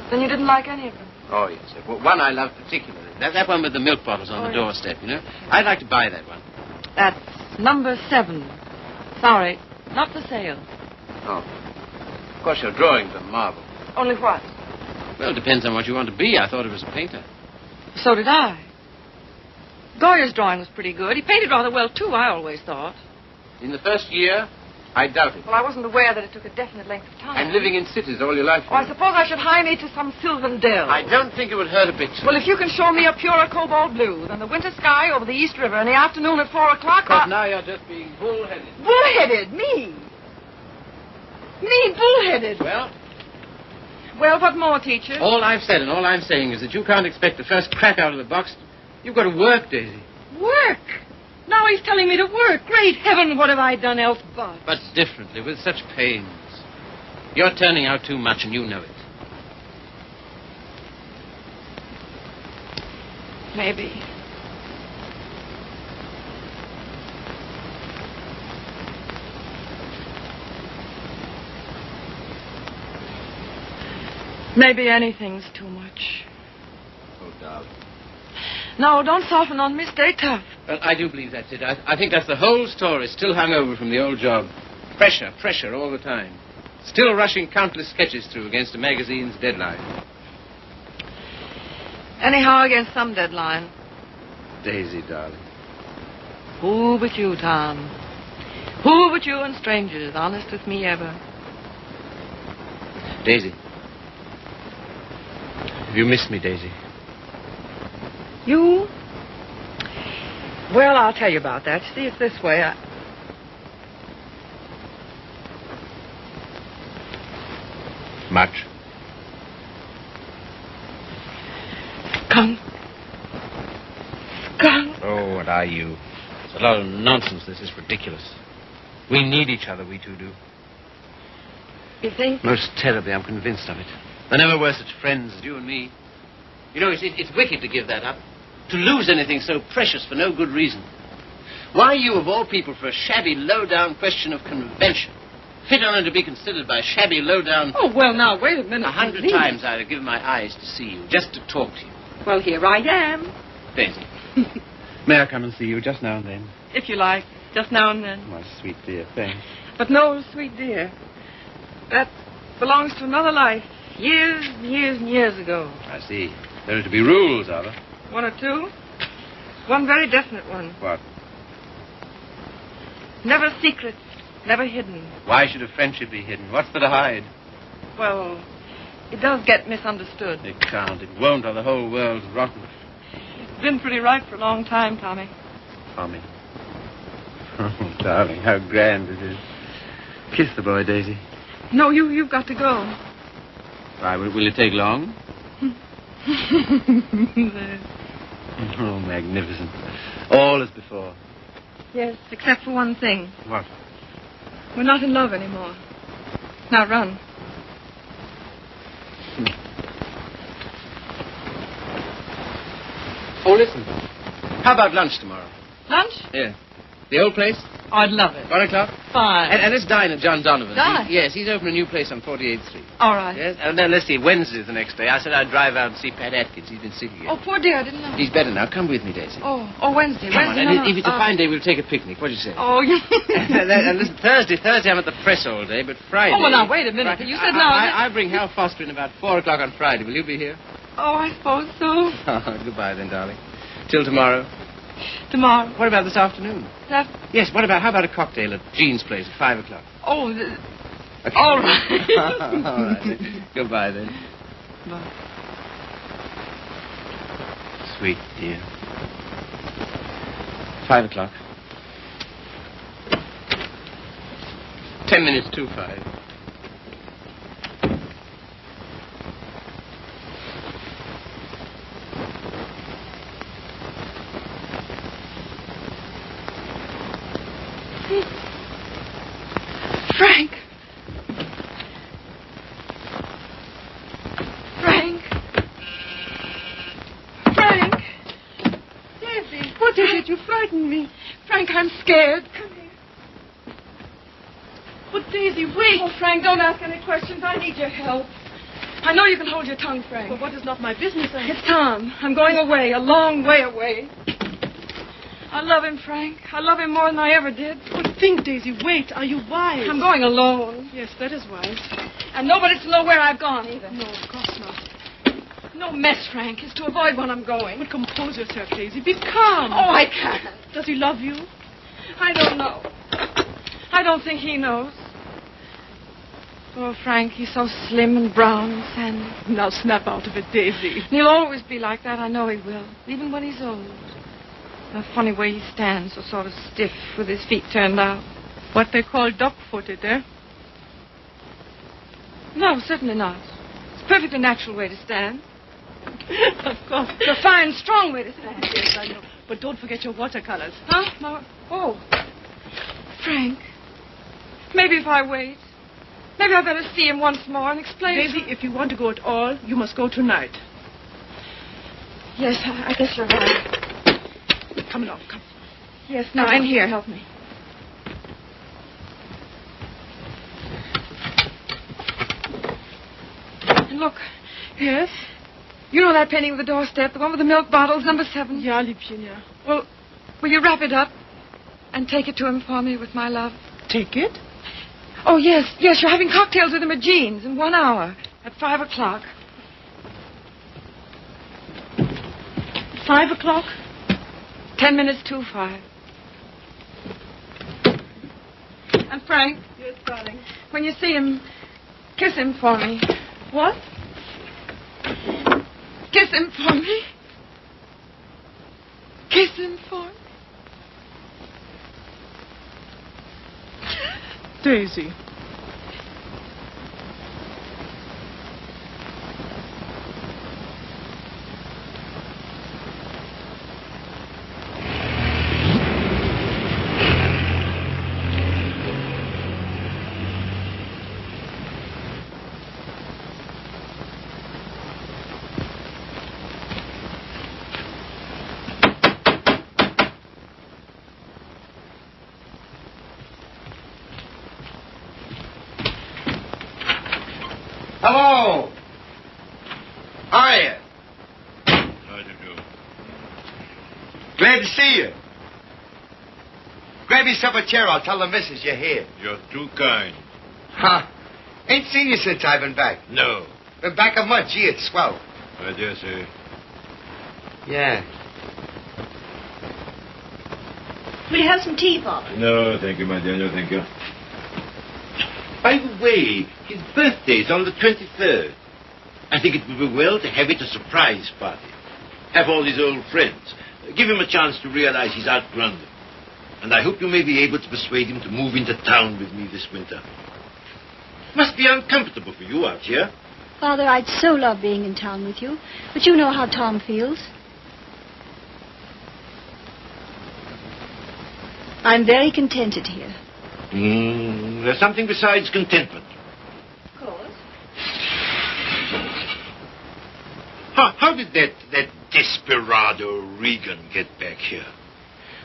Then you didn't like any of them? Oh, yes. Well, one I love particularly. That one with the milk bottles on the doorstep, you know. I'd like to buy that one. That's number 7. Sorry, not for sale. Oh. Of course, your drawings are marvel. Only what? Well, it depends on what you want to be. I thought it was a painter. So did I. Goya's drawing was pretty good. He painted rather well, too, I always thought. In the first year, I doubt it. Well, I wasn't aware that it took a definite length of time. I'm living in cities all your life. Oh, I suppose I should hie me to some sylvan dell. I don't think it would hurt a bit. Well, if you can show me a purer cobalt blue than the winter sky over the East River in the afternoon at 4 o'clock... But now you're just being bullheaded. Bullheaded? Me? Me, bullheaded? Well, what more, teacher? All I've said and all I'm saying is that you can't expect the first crack out of the box. You've got to work, Daisy. Work? Now he's telling me to work. Great heaven, what have I done else but? But differently, with such pains. You're turning out too much and you know it. Maybe. Maybe anything's too much. Oh, darling. No, don't soften on me. Stay tough. Well, I do believe that's it. I think that's the whole story, still hung over from the old job. Pressure all the time. Still rushing countless sketches through against a magazine's deadline. Anyhow, against some deadline. Daisy, darling. Who but you, Tom? Who but you and strangers, honest with me ever? Daisy. Have you missed me, Daisy? You? Well, I'll tell you about that. See, it's this way. Much. Skunk. Oh, what are you? It's a lot of nonsense. This is ridiculous. We need each other, we two do. You think? Most terribly, I'm convinced of it. There never were such friends as you and me. You know, it's wicked to give that up. To lose anything so precious for no good reason. Why you, of all people, for a shabby, low-down question of convention? Fit only to be considered by shabby, low-down... Oh, well, now, wait a minute. 100 times I'd have given my eyes to see you, just to talk to you. Well, here I am. Daisy, may I come and see you just now and then? If you like, just now and then. My sweet dear, thanks. But no, sweet dear. That belongs to another life. Years and years and years ago. I see. There are to be rules, are there? 1 or 2. One very definite one. What? Never secret, never hidden. Why should a friendship be hidden? What's there to hide? Well, it does get misunderstood. It can't. It won't, or the whole world's rotten. It's been pretty right for a long time, Tommy. Tommy. Oh, darling, how grand it is. Kiss the boy, Daisy. No, you've got to go. Why, will it take long? Oh, magnificent. All as before. Yes, except for one thing. What? We're not in love anymore. Now run. Oh, listen. How about lunch tomorrow? Lunch? Yeah. The old place? Oh, I'd love it. 1 o'clock? Fine. And let's dine at John Donovan's. Dine? Yes, he's opened a new place on 48th Street. All right. Yes, and then let's see, Wednesday's the next day. I said I'd drive out and see Pat Atkins. He's been sick again. Oh, poor dear, I didn't know. He's better now. Come with me, Daisy. Oh, Wednesday. Come on, Wednesday. and No, if it's a fine day, we'll take a picnic. What do you say? Oh, you... And listen, Thursday I'm at the press all day, but Friday... Oh, well, now, wait a minute. You said now... I bring Hal Foster in about 4 o'clock on Friday. Will you be here? Oh, I suppose so. Oh, goodbye then, darling. Till tomorrow. Tomorrow. What about this afternoon? That... Yes, how about a cocktail at Jean's place at 5 o'clock? Oh, Okay. all right. All right. Then. Goodbye, then. Bye. Sweet dear. 5 o'clock. 10 minutes to 5. Frank. Daisy, what is it? You frightened me. Frank, I'm scared. Come here. But Daisy, wait. Oh, Frank, don't ask any questions. I need your help. I know you can hold your tongue, Frank. But what is not my business, then? It's Tom. I'm going away, a long way away. I love him, Frank. I love him more than I ever did. But think, Daisy, wait. Are you wise? I'm going alone. Yes, that is wise. And nobody's to know where I've gone, either. No, of course not. No mess, Frank. It's to avoid when I'm going. But compose yourself, Daisy. Be calm. Oh, I can't. Does he love you? I don't know. I don't think he knows. Oh, Frank, he's so slim and brown and sandy. Now snap out of it, Daisy. He'll always be like that. I know he will. Even when he's old. The funny way he stands, so sort of stiff with his feet turned out. What they call duck-footed, eh? No, certainly not. It's a perfectly natural way to stand. Of course. It's a fine, strong way to stand. Yes, I know. But don't forget your watercolors. Huh? Oh. Frank. Maybe if I wait. Maybe I better see him once more and explain. Daisy, if you want to go at all, you must go tonight. Yes, I guess you're right. Come along, come. Yes, now, in here, help me. And look. Yes? You know that painting of the doorstep, the one with the milk bottles, number 7? Ja, Liebchen, ja. Well, will you wrap it up and take it to him for me with my love? Take it? Oh, yes, you're having cocktails with him at Jean's in 1 hour at 5 o'clock. 5 o'clock? 10 minutes to 5. And Frank. Yes, darling. When you see him, kiss him for me. What? Kiss him for me. Kiss him for me. Daisy. Hello. How are you? How do you do? Glad to see you. Grab yourself a chair. I'll tell the missus you're here. You're too kind. Huh? Ain't seen you since I've been back. No. Been back a month. Gee, it's swell. I dare say. Yeah. Will you have some tea, Father? No, thank you, my dear. No, thank you. By the way, his birthday's on the 23rd. I think it would be well to have it a surprise party. Have all his old friends. Give him a chance to realize he's outgrown them. And I hope you may be able to persuade him to move into town with me this winter. Must be uncomfortable for you out here. Father, I'd so love being in town with you. But you know how Tom feels. I'm very contented here. There's something besides contentment. Of course. How did that desperado Regan get back here?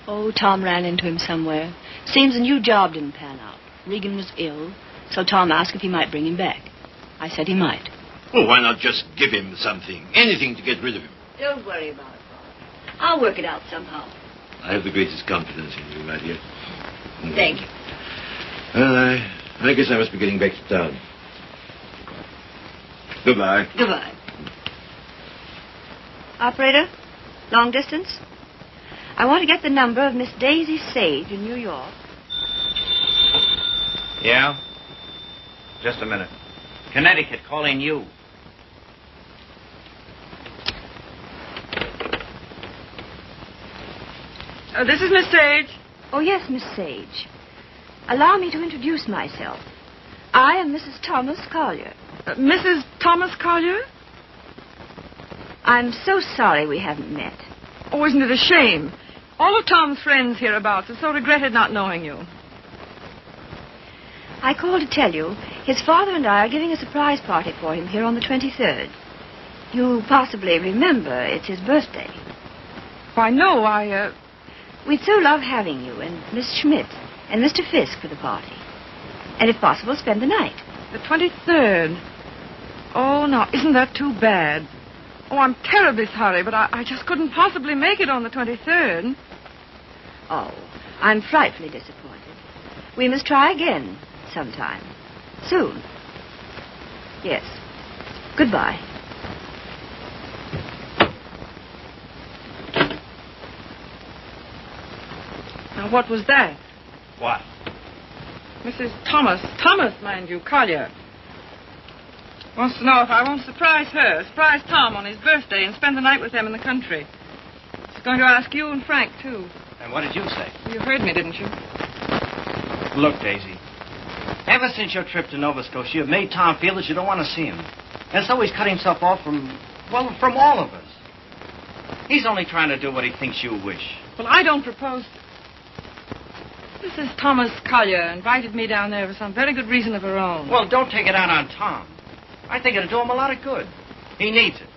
Oh, Tom ran into him somewhere. Seems a new job didn't pan out. Regan was ill, so Tom asked if he might bring him back. I said he might. Well, why not just give him something? Anything to get rid of him. Don't worry about it, Father. I'll work it out somehow. I have the greatest confidence in you, my dear. Thank you. Well, I guess I must be getting back to town. Goodbye. Goodbye. Operator, long distance? I want to get the number of Miss Daisy Sage in New York. Yeah? Just a minute. Connecticut, calling you. This is Miss Sage. Oh, yes, Miss Sage. Allow me to introduce myself. I am Mrs. Thomas Collier. Mrs. Thomas Collier? I'm so sorry we haven't met. Oh, isn't it a shame? All of Tom's friends hereabouts have so regretted not knowing you. I called to tell you his father and I are giving a surprise party for him here on the 23rd. You possibly remember it's his birthday. Why, no, We'd so love having you and Miss Schmidt and Mr. Fisk for the party. And if possible, spend the night. The 23rd. Oh, now, isn't that too bad? Oh, I'm terribly sorry, but I just couldn't possibly make it on the 23rd. Oh, I'm frightfully disappointed. We must try again sometime. Soon. Yes. Goodbye. Now, what was that? What? Mrs. Thomas, mind you, Collier. Wants to know if I won't surprise Tom on his birthday and spend the night with them in the country. She's going to ask you and Frank, too. And what did you say? You heard me, didn't you? Look, Daisy. Ever since your trip to Nova Scotia, you've made Tom feel that you don't want to see him. And so he's cut himself off from all of us. He's only trying to do what he thinks you wish. Well, I don't propose... Mrs. Thomas Collier invited me down there for some very good reason of her own. Well, don't take it out on Tom. I think it'll do him a lot of good. He needs it.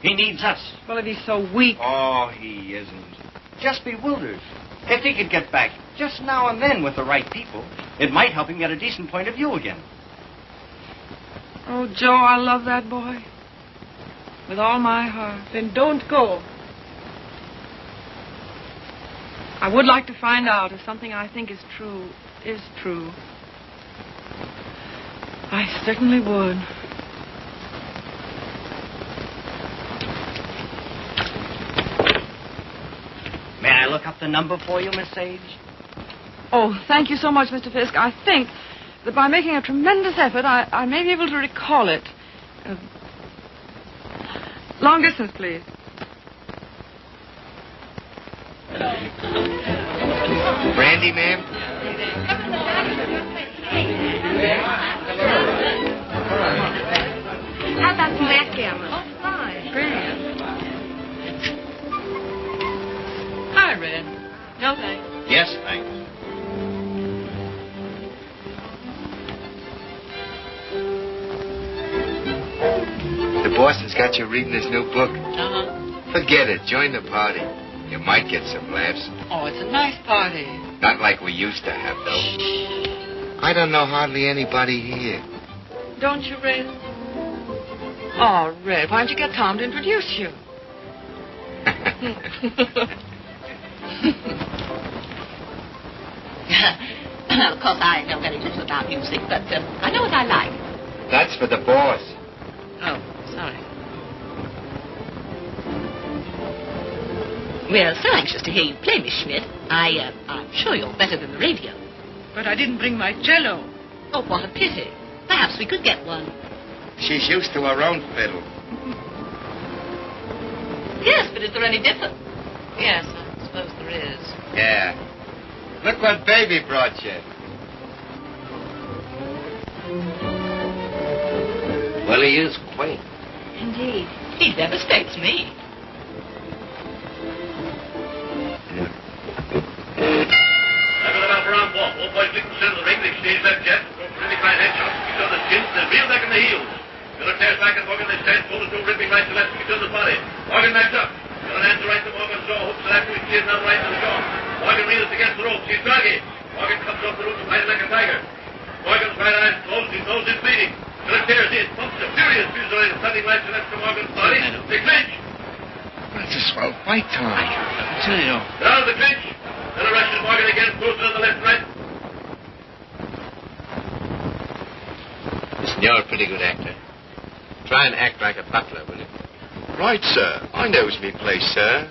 He needs us. Well, if he's so weak... Oh, he isn't. Just bewildered. If he could get back just now and then with the right people, it might help him get a decent point of view again. Oh, Joe, I love that boy. With all my heart. Then don't go. I would like to find out if something I think is true. I certainly would. May I look up the number for you, Miss Sage? Oh, thank you so much, Mr. Fisk. I think that by making a tremendous effort, I may be able to recall it. Long distance, please. Brandy, ma'am? How about some backgammon? Oh, fine. Brilliant. Hi, Red. No, thanks. Yes, thanks. The boss's got you reading his new book. Uh-huh. Forget it. Join the party. You might get some laughs. Oh, it's a nice party. Not like we used to have, though. I don't know hardly anybody here. Don't you, Red? Oh, Red, why don't you get Tom to introduce you? Of course, I know very little about music, but I know what I like. That's for the boss. Oh, sorry. We're so anxious to hear you play, Miss Schmidt. I'm sure you're better than the radio. But I didn't bring my cello. Oh, what a pity. Perhaps we could get one. She's used to her own fiddle. Yes, but is there any difference? Yes, I suppose there is. Yeah. Look what Baby brought you. Well, he is quaint. Indeed. He devastates me. That's a swell fight, Tom. Down the clinch. Then arrested Morgan again, posted on the left, right. Listen, you're a pretty good actor. Try and act like a butler, will you? Right, sir. I knows me place, sir.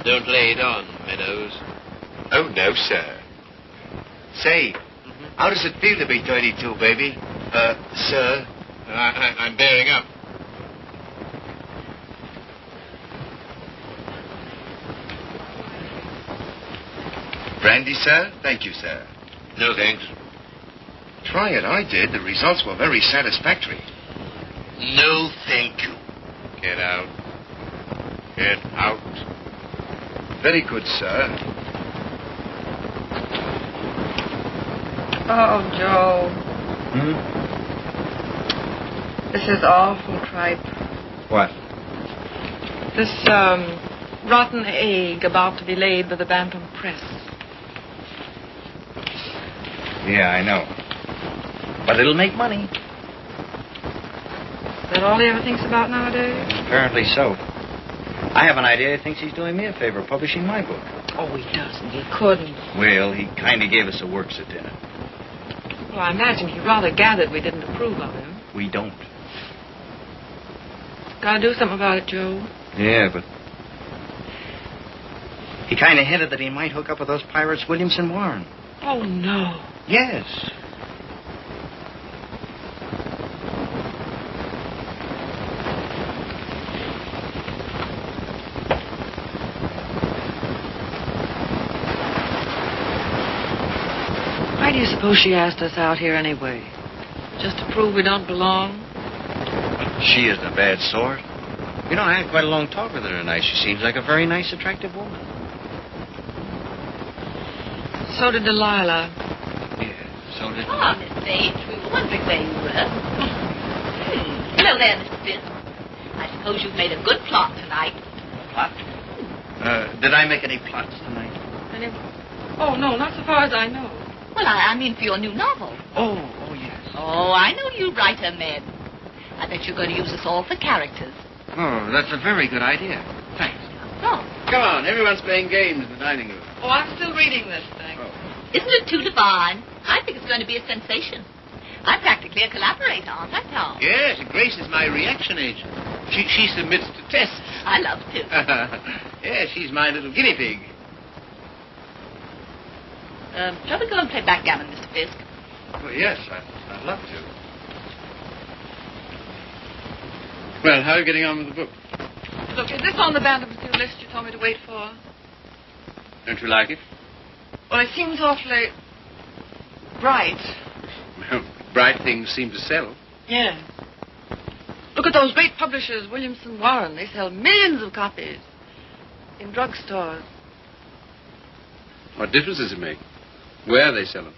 Don't lay it on, Meadows. Oh, no, sir. Say, how does it feel to be 32, baby? Sir? I'm bearing up. Brandy, sir? Thank you, sir. No, thanks. Try it. I did. The results were very satisfactory. No, thank you. Get out. Get out. Very good, sir. Oh, Joe. This is awful tripe. What? This, rotten egg about to be laid by the Bantam Press. Yeah, I know. But it'll make money. Is that all he ever thinks about nowadays? Apparently so. I have an idea he thinks he's doing me a favor publishing my book. Oh, he doesn't. He couldn't. Well, he kind of gave us a works at dinner. Well, I imagine he rather gathered we didn't approve of him. We don't. Gotta do something about it, Joe. Yeah, but he kind of hinted that he might hook up with those pirates Williamson Warren. Oh, no. Yes. Why do you suppose she asked us out here anyway? Just to prove we don't belong? She isn't a bad sort. You know, I had quite a long talk with her tonight. She seems like a very nice, attractive woman. So did Delilah. Yeah, so did... Ah, Miss Bates, we were wondering where you were. Hello there, Mr. Fisk. I suppose you've made a good plot tonight. Plot? Did I make any plots tonight? Oh, no, not so far as I know. Well, I mean for your new novel. Oh, yes. Oh, I know you writer men. I bet you're going to use us all for characters. Oh, that's a very good idea. Thanks. Oh. Come on, everyone's playing games in the dining room. Oh, I'm still reading this thing. Isn't it too divine? I think it's going to be a sensation. I'm practically a collaborator, aren't I, Tom? Yes, Grace is my reaction agent. She submits to tests. I love to. Yes, she's my little guinea pig. Shall we go and play backgammon, Mr. Fisk? Well, yes, I'd love to. Well, how are you getting on with the book? Look, is this on the Bantam list you told me to wait for? Don't you like it? Well, it seems awfully bright. Well, bright things seem to sell. Yeah. Look at those great publishers, Williamson Warren. They sell millions of copies in drugstores. What difference does it make? Where they sell them?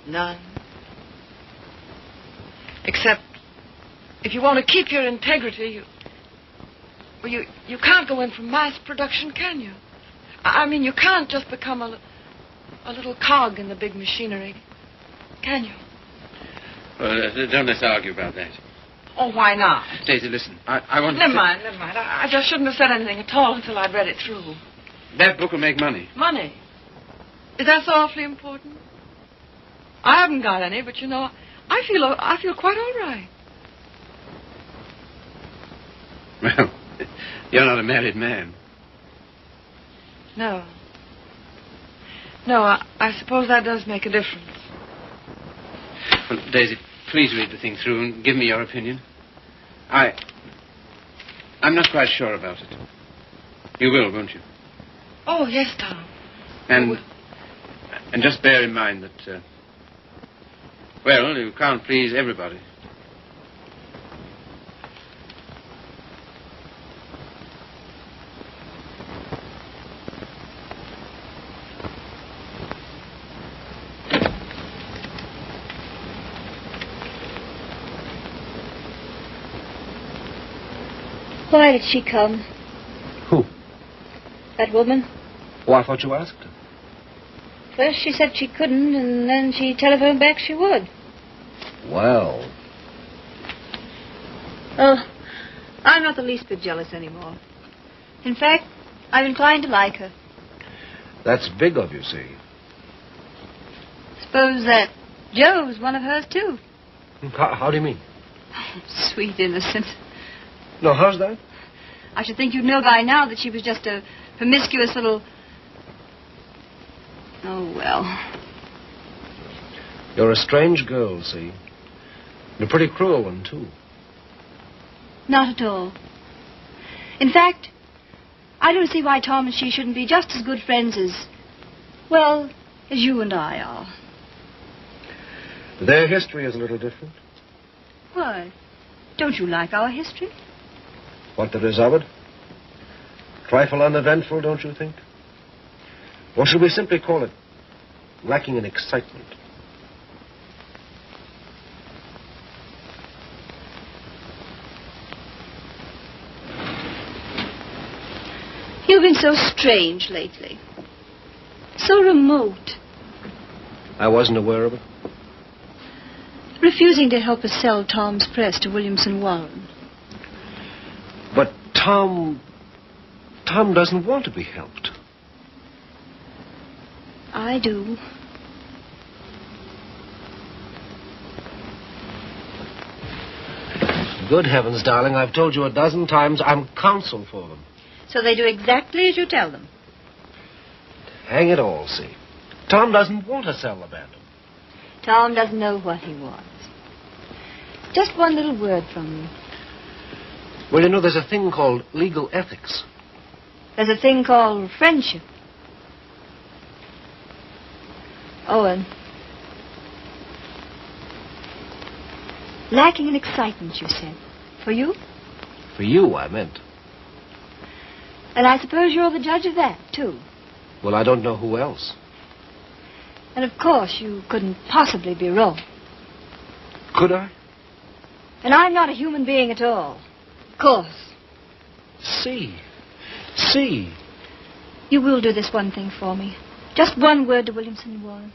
None. Except if you want to keep your integrity, you can't go in for mass production, can you? I mean, you can't just become a little cog in the big machinery, can you? Well, don't let's argue about that. Oh, why not? Daisy, listen. I want Never mind. I just shouldn't have said anything at all until I'd read it through. That book will make money. Money? Is that so awfully important? I haven't got any, but you know, I feel quite all right. Well, you're not a married man. No. No, I suppose that does make a difference. Well, Daisy, please read the thing through and give me your opinion. I'm not quite sure about it. You will, won't you? Oh, yes, Tom. And just bear in mind that, well, you can't please everybody. Why did she come? Who? That woman? Oh, I thought you asked her. First she said she couldn't, and then she telephoned back she would. Well. Oh, I'm not the least bit jealous anymore. In fact, I'm inclined to like her. That's big of you, see. Suppose that Joe's one of hers, too. How do you mean? Sweet innocent. No, how's that? I should think you'd know by now that she was just a promiscuous little... Oh, well. You're a strange girl, see? And a pretty cruel one, too. Not at all. In fact, I don't see why Tom and she shouldn't be just as good friends as, well, as you and I are. Their history is a little different. Why? Don't you like our history? What there is of it? Trifle uneventful, don't you think? Or should we simply call it lacking in excitement? You've been so strange lately. So remote. I wasn't aware of it. Refusing to help us sell Tom's press to Williamson Warren. But Tom doesn't want to be helped. I do. Good heavens, darling, I've told you a dozen times I'm counsel for them. So they do exactly as you tell them. Hang it all, see. Tom doesn't want to sell the band. Tom doesn't know what he wants. Just one little word from you. Well, you know, there's a thing called legal ethics. There's a thing called friendship. Owen. Lacking in excitement, you said. For you? For you, I meant. And I suppose you're the judge of that, too. Well, I don't know who else. And of course you couldn't possibly be wrong. Could I? And I'm not a human being at all. Of course. See. You will do this one thing for me. Just one word to Williamson Warren.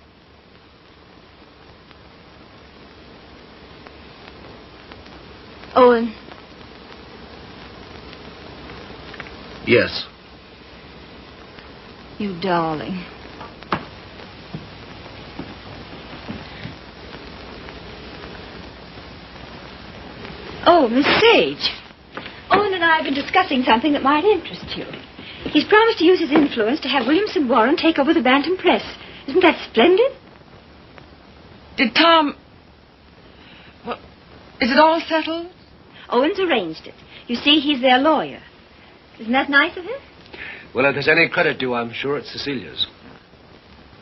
Owen. Yes. You darling. Oh, Miss Sage. Owen and I have been discussing something that might interest you. He's promised to use his influence to have Williamson Warren take over the Bantam Press. Isn't that splendid? Did Tom... Well, is it all settled? Owen's arranged it. You see, he's their lawyer. Isn't that nice of him? Well, if there's any credit due, I'm sure it's Cecilia's.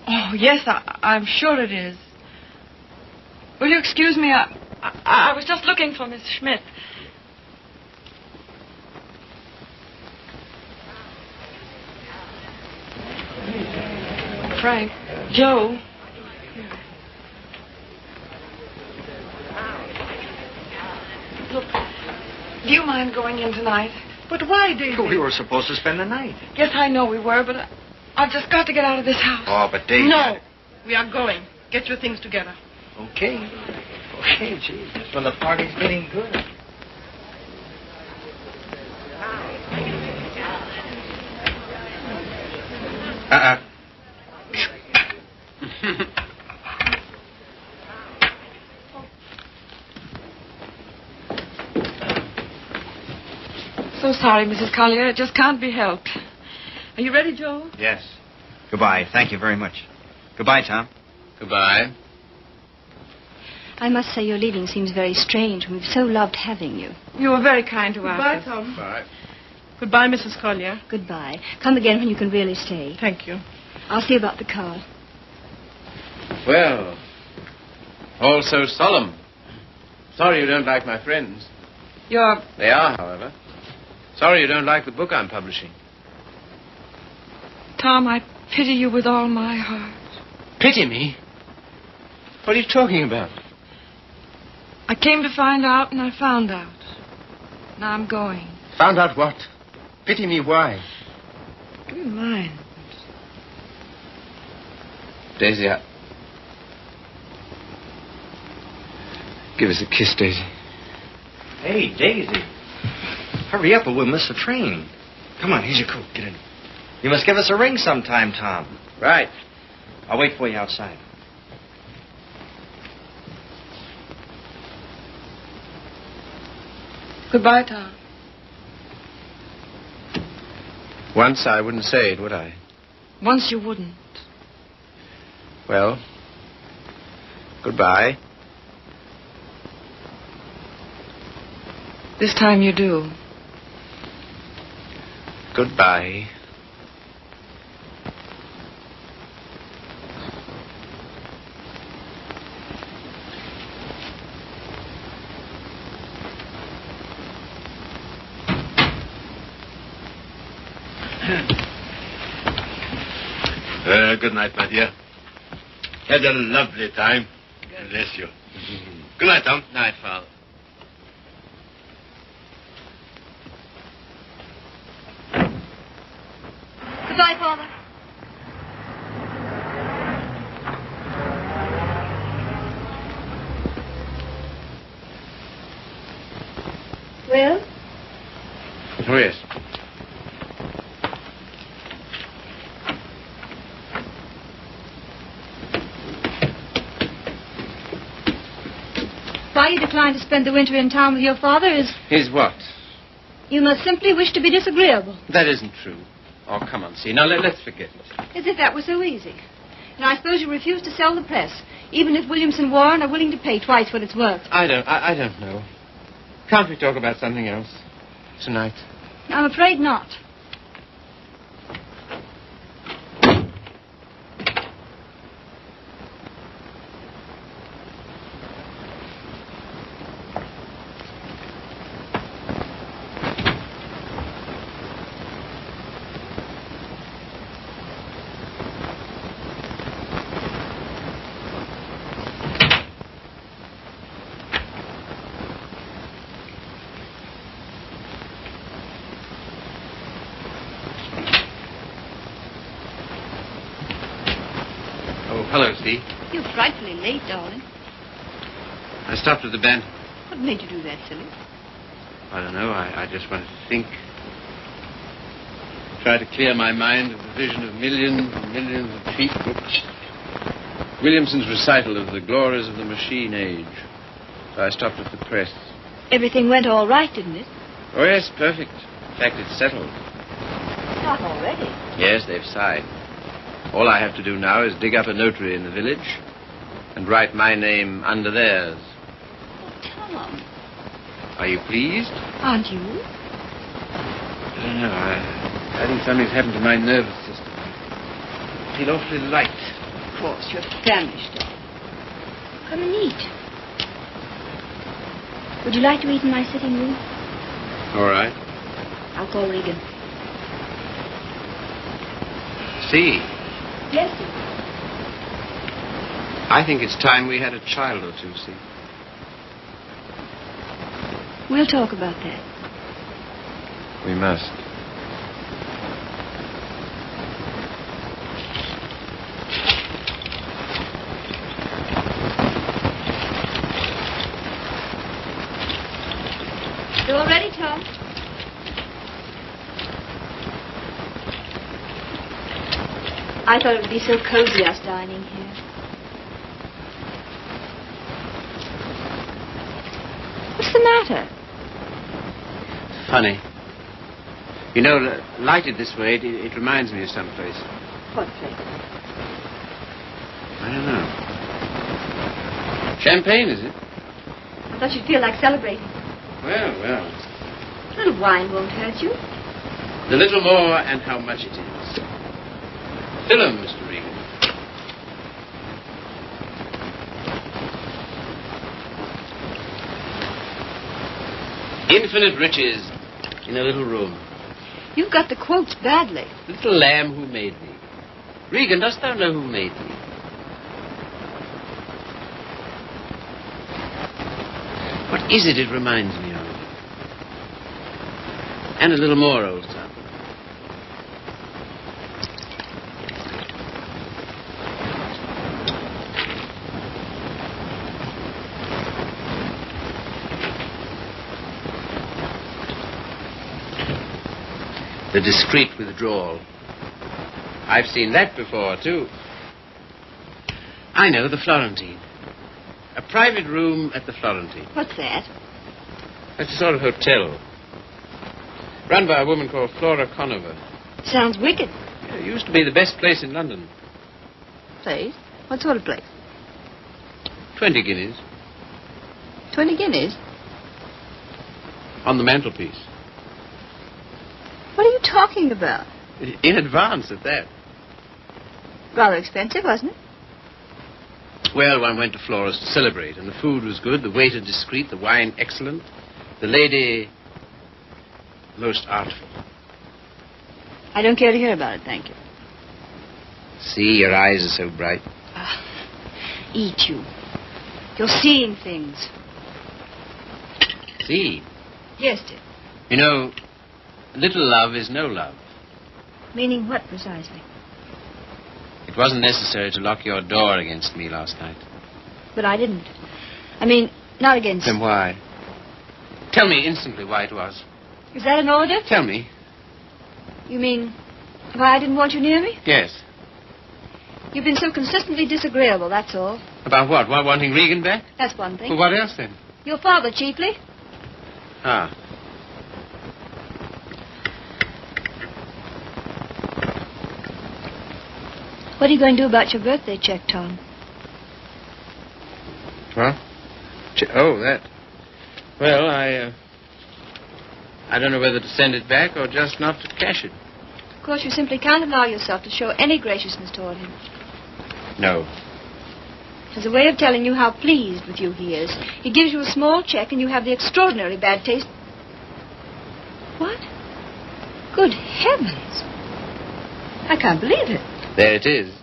Oh, yes, I'm sure it is. Will you excuse me? I was just looking for Miss Schmidt. Frank, Joe. Look, do you mind going in tonight? But why, Daisy? We were supposed to spend the night. Yes, I know we were, but I've just got to get out of this house. Oh, but Daisy... No, we are going. Get your things together. Okay, gee. That's when the party's getting good. So sorry, Mrs. Collier. It just can't be helped. Are you ready, Joe? Yes. Goodbye. Thank you very much. Goodbye, Tom. Goodbye. I must say your leaving seems very strange. We've so loved having you. You were very kind to us. Goodbye, Tom. Bye. Goodbye, Mrs. Collier. Goodbye. Come again when you can really stay. Thank you. I'll see about the car. Well, all so solemn. Sorry you don't like my friends. They are, however. Sorry you don't like the book I'm publishing. Tom, I pity you with all my heart. Pity me? What are you talking about? I came to find out, and I found out. Now I'm going. Found out what? Pity me why? Give me mine. Daisy, give us a kiss, Daisy. Hey, Daisy. Hurry up or we'll miss the train. Come on, here's your coat. Get in. You must give us a ring sometime, Tom. Right. I'll wait for you outside. Goodbye, Tom. Once I wouldn't say it, would I? Once you wouldn't. Well, goodbye. This time you do. Goodbye. Good night, my dear. Had a lovely time. Bless you. Good night, Tom. Night, Father. Goodbye, Father. Well? Oh, yes. Why you decline to spend the winter in town with your father is... Is what? You must simply wish to be disagreeable. That isn't true. Oh, come on, see. Now, let's forget it. As if that was so easy. And I suppose you refuse to sell the press, even if Williamson Warren are willing to pay twice what it's worth. I don't know. Can't we talk about something else tonight? I'm afraid not. Hello, Steve. You're frightfully late, darling. I stopped at the band. What made you do that, silly? I don't know. I just wanted to think. Try to clear my mind of the vision of millions and millions of cheap books. Williamson's recital of the glories of the machine age. So I stopped at the press. Everything went all right, didn't it? Oh, yes, perfect. In fact, it's settled. Not already. Yes, they've signed. All I have to do now is dig up a notary in the village and write my name under theirs. Oh, Tom. Are you pleased? Aren't you? I don't know. I think something's happened to my nervous system. I feel awfully light. Of course, you're famished, darling. Come and eat. Would you like to eat in my sitting room? All right. I'll call Regan. See, Yes, sir. I think it's time we had a child or two, see. We'll talk about that. We must. You all ready, Tom? I thought it would be so cozy us dining here. What's the matter? Funny. You know, lighted this way, it reminds me of some place. What place? I don't know. Champagne, is it? I thought you'd feel like celebrating. Well. A little wine won't hurt you. The little more and how much it is. Fill 'em, Mr. Regan. Infinite riches in a little room. You've got the quotes badly. Little lamb who made thee. Regan, dost thou know who made thee? What is it reminds me of? And a little more, old son. The discreet withdrawal. I've seen that before, too. I know, the Florentine. A private room at the Florentine. What's that? That's a sort of hotel. Run by a woman called Flora Conover. Sounds wicked. It used to be the best place in London. Place? What sort of place? 20 guineas. 20 guineas? On the mantelpiece. What are you talking about? In advance at that. Rather expensive, wasn't it? Well, one went to Flora's to celebrate, and the food was good, the waiter discreet, the wine excellent, the lady most artful. I don't care to hear about it, thank you. See, your eyes are so bright. Eat you. You're seeing things. See? Yes, dear. You know, little love is no love. Meaning what, precisely? It wasn't necessary to lock your door against me last night. But I didn't. I mean, not against... Then why? Tell me instantly why it was. Is that an order? Tell me. You mean why I didn't want you near me? Yes. You've been so consistently disagreeable, that's all. About what? Wanting Regan back? That's one thing. Well, what else then? Your father, chiefly. Ah. What are you going to do about your birthday check, Tom? What? Oh, that. Well, I don't know whether to send it back or just not to cash it. Of course, you simply can't allow yourself to show any graciousness toward him. No. As a way of telling you how pleased with you he is, he gives you a small check and you have the extraordinary bad taste... What? Good heavens. I can't believe it. There it is.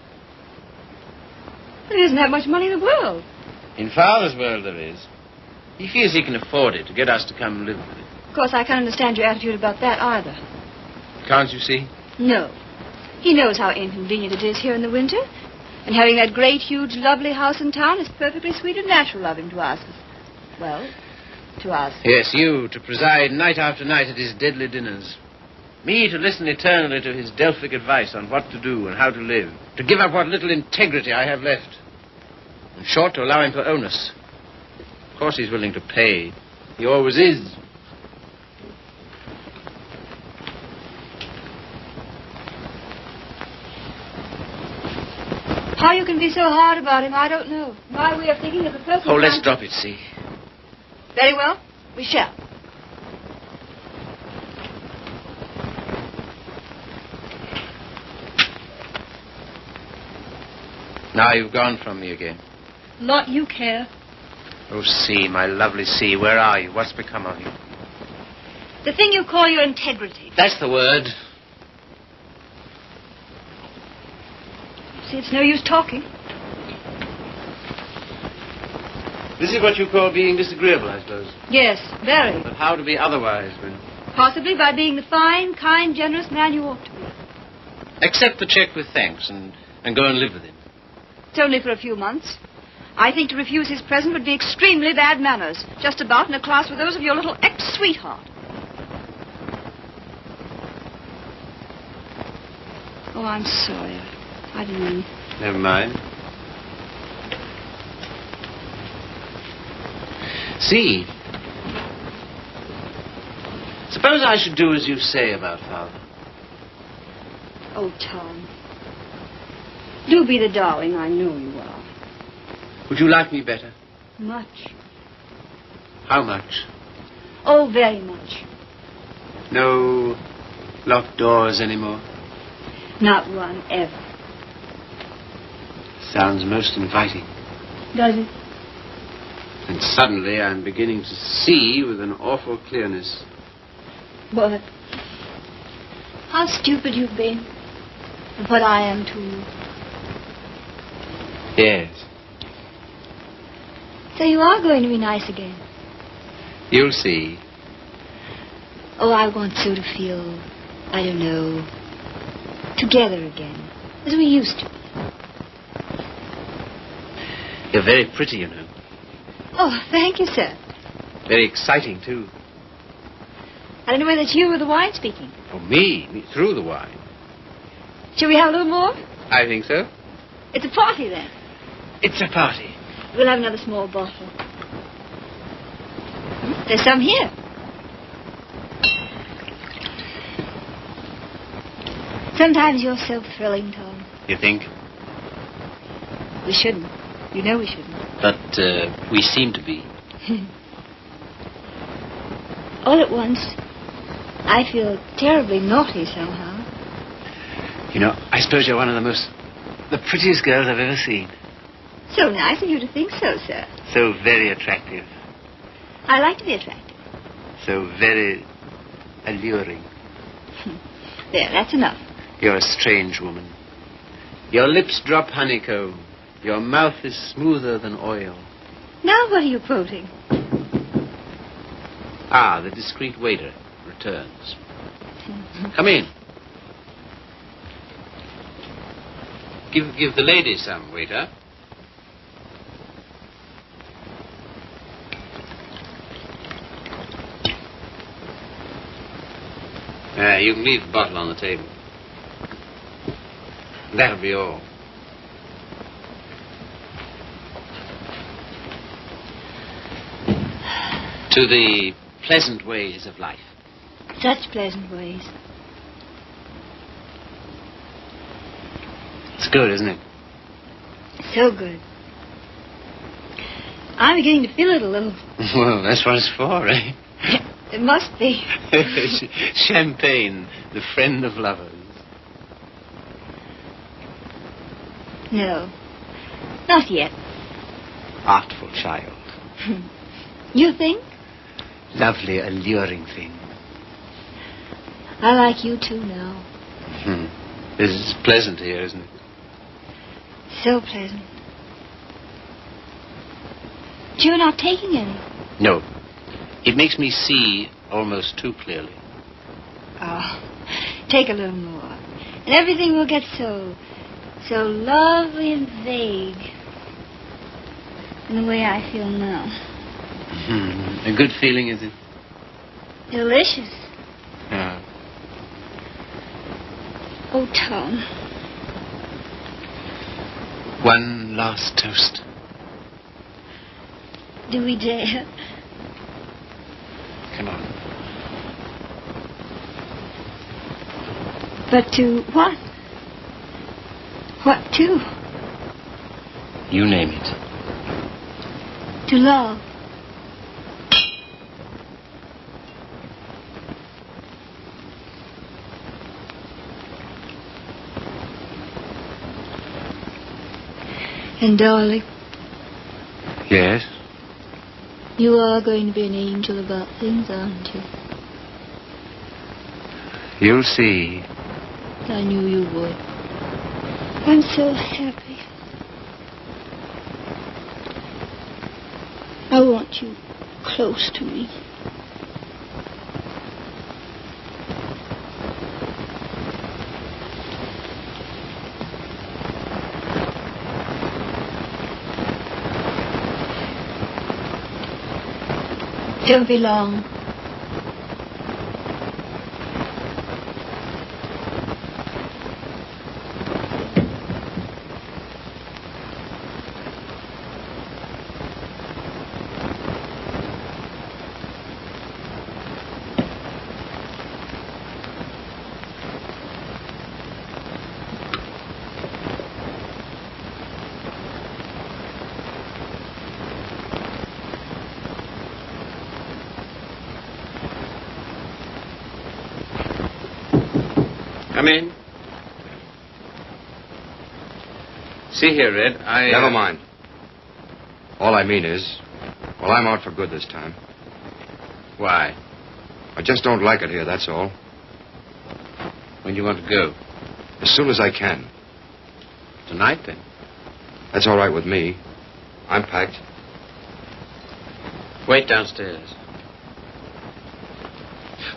There isn't that much money in the world. In Father's world there is. He feels he can afford it to get us to come and live with it. Of course, I can't understand your attitude about that either. Can't you see? No. He knows how inconvenient it is here in the winter. And having that great, huge, lovely house in town is perfectly sweet and natural of him to ask us. Well, to ask. Yes, you, to preside night after night at his deadly dinners. Me to listen eternally to his Delphic advice on what to do and how to live. To give up what little integrity I have left. In short, to allow him to own us. Of course he's willing to pay. He always is. How you can be so hard about him, I don't know. My way of thinking is a person... Oh, let's drop it, see. Very well. We shall. Now you've gone from me again. Lot you care. Oh, C, my lovely C, where are you? What's become of you? The thing you call your integrity. That's the word. See, it's no use talking. This is what you call being disagreeable, I suppose. Yes, very. But how to be otherwise when... Possibly by being the fine, kind, generous man you ought to be. Accept the check with thanks and go and live with him. It's only for a few months. I think to refuse his present would be extremely bad manners. Just about in a class with those of your little ex-sweetheart. Oh, I'm sorry. I didn't mean... Never mind. See, suppose I should do as you say about Father. Oh, Tom. Do be the darling I know you are. Would you like me better? Much. How much? Oh, very much. No locked doors anymore? Not one, ever. Sounds most inviting. Does it? And suddenly I'm beginning to see with an awful clearness. What? How stupid you've been. And what I am, too. Yes. So you are going to be nice again. You'll see. Oh, I want so to feel, I don't know, together again, as we used to. You're very pretty, you know. Oh, thank you, sir. Very exciting, too. I don't know whether it's you or the wine speaking. Oh, me through the wine. Shall we have a little more? I think so. It's a party, then. It's a party. We'll have another small bottle. There's some here. Sometimes you're so thrilling, Tom. You think? We shouldn't. You know we shouldn't. But we seem to be. All at once, I feel terribly naughty somehow. You know, I suppose you're one of the prettiest girls I've ever seen. So nice of you to think so, sir. So very attractive. I like to be attractive. So very alluring. There, that's enough. You're a strange woman. Your lips drop honeycomb. Your mouth is smoother than oil. Now what are you quoting? Ah, the discreet waiter returns. Come in. Give the lady some, waiter. You can leave the bottle on the table. That'll be all. To the pleasant ways of life. Such pleasant ways. It's good, isn't it? So good. I'm beginning to feel it a little. Well, that's what it's for, eh? It must be. Champagne, the friend of lovers. No, not yet. Artful child. You think? Lovely, alluring thing. I like you too now. This is pleasant here, isn't it? So pleasant. But you're not taking any. No. It makes me see almost too clearly. Oh, take a little more. And everything will get so lovely and vague. In the way I feel now. A good feeling, is it? Delicious. Yeah. Oh, Tom. One last toast. Do we dare? Come on. But to what? What to? You name it. To love. And darling. Yes? You are going to be an angel about things, aren't you? You'll see. I knew you would. I'm so happy. I want you close to me. Don't be long. Come in. See here, Red, Never mind. All I mean is, well, I'm out for good this time. Why? I just don't like it here, that's all. When do you want to go? As soon as I can. Tonight, then? That's all right with me. I'm packed. Wait downstairs.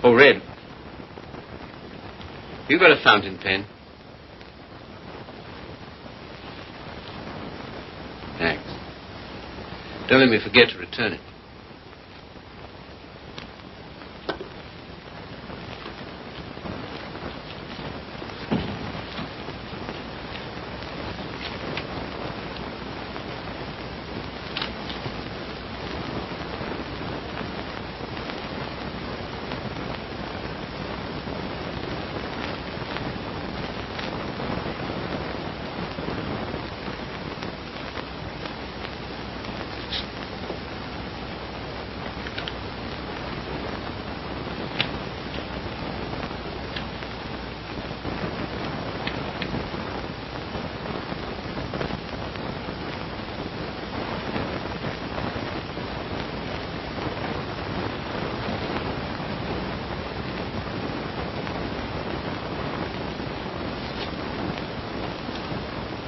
Oh, Red. You got a fountain pen? Thanks. Don't let me forget to return it.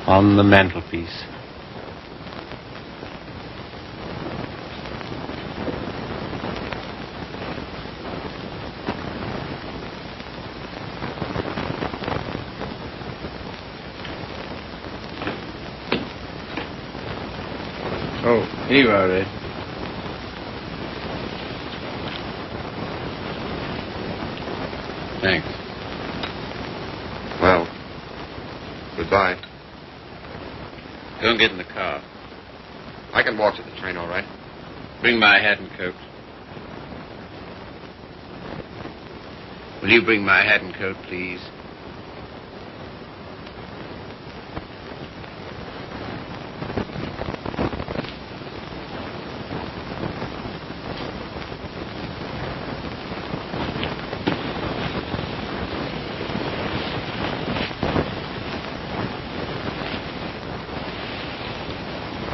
on the mantelpiece. Oh, here you are, Red. Thanks. Well, goodbye. Don't get in the car. I can walk to the train, all right? Bring my hat and coat. Will you bring my hat and coat, please?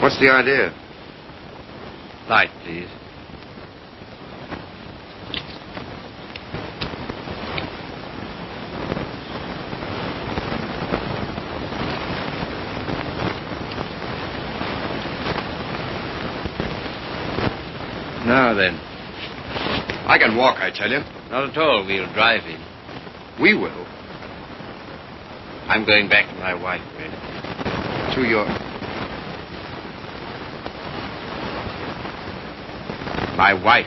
What's the idea? Light, please. Now then. I can walk, I tell you. Not at all. We'll drive in. We will. I'm going back to my wife, Red. To your... My wife.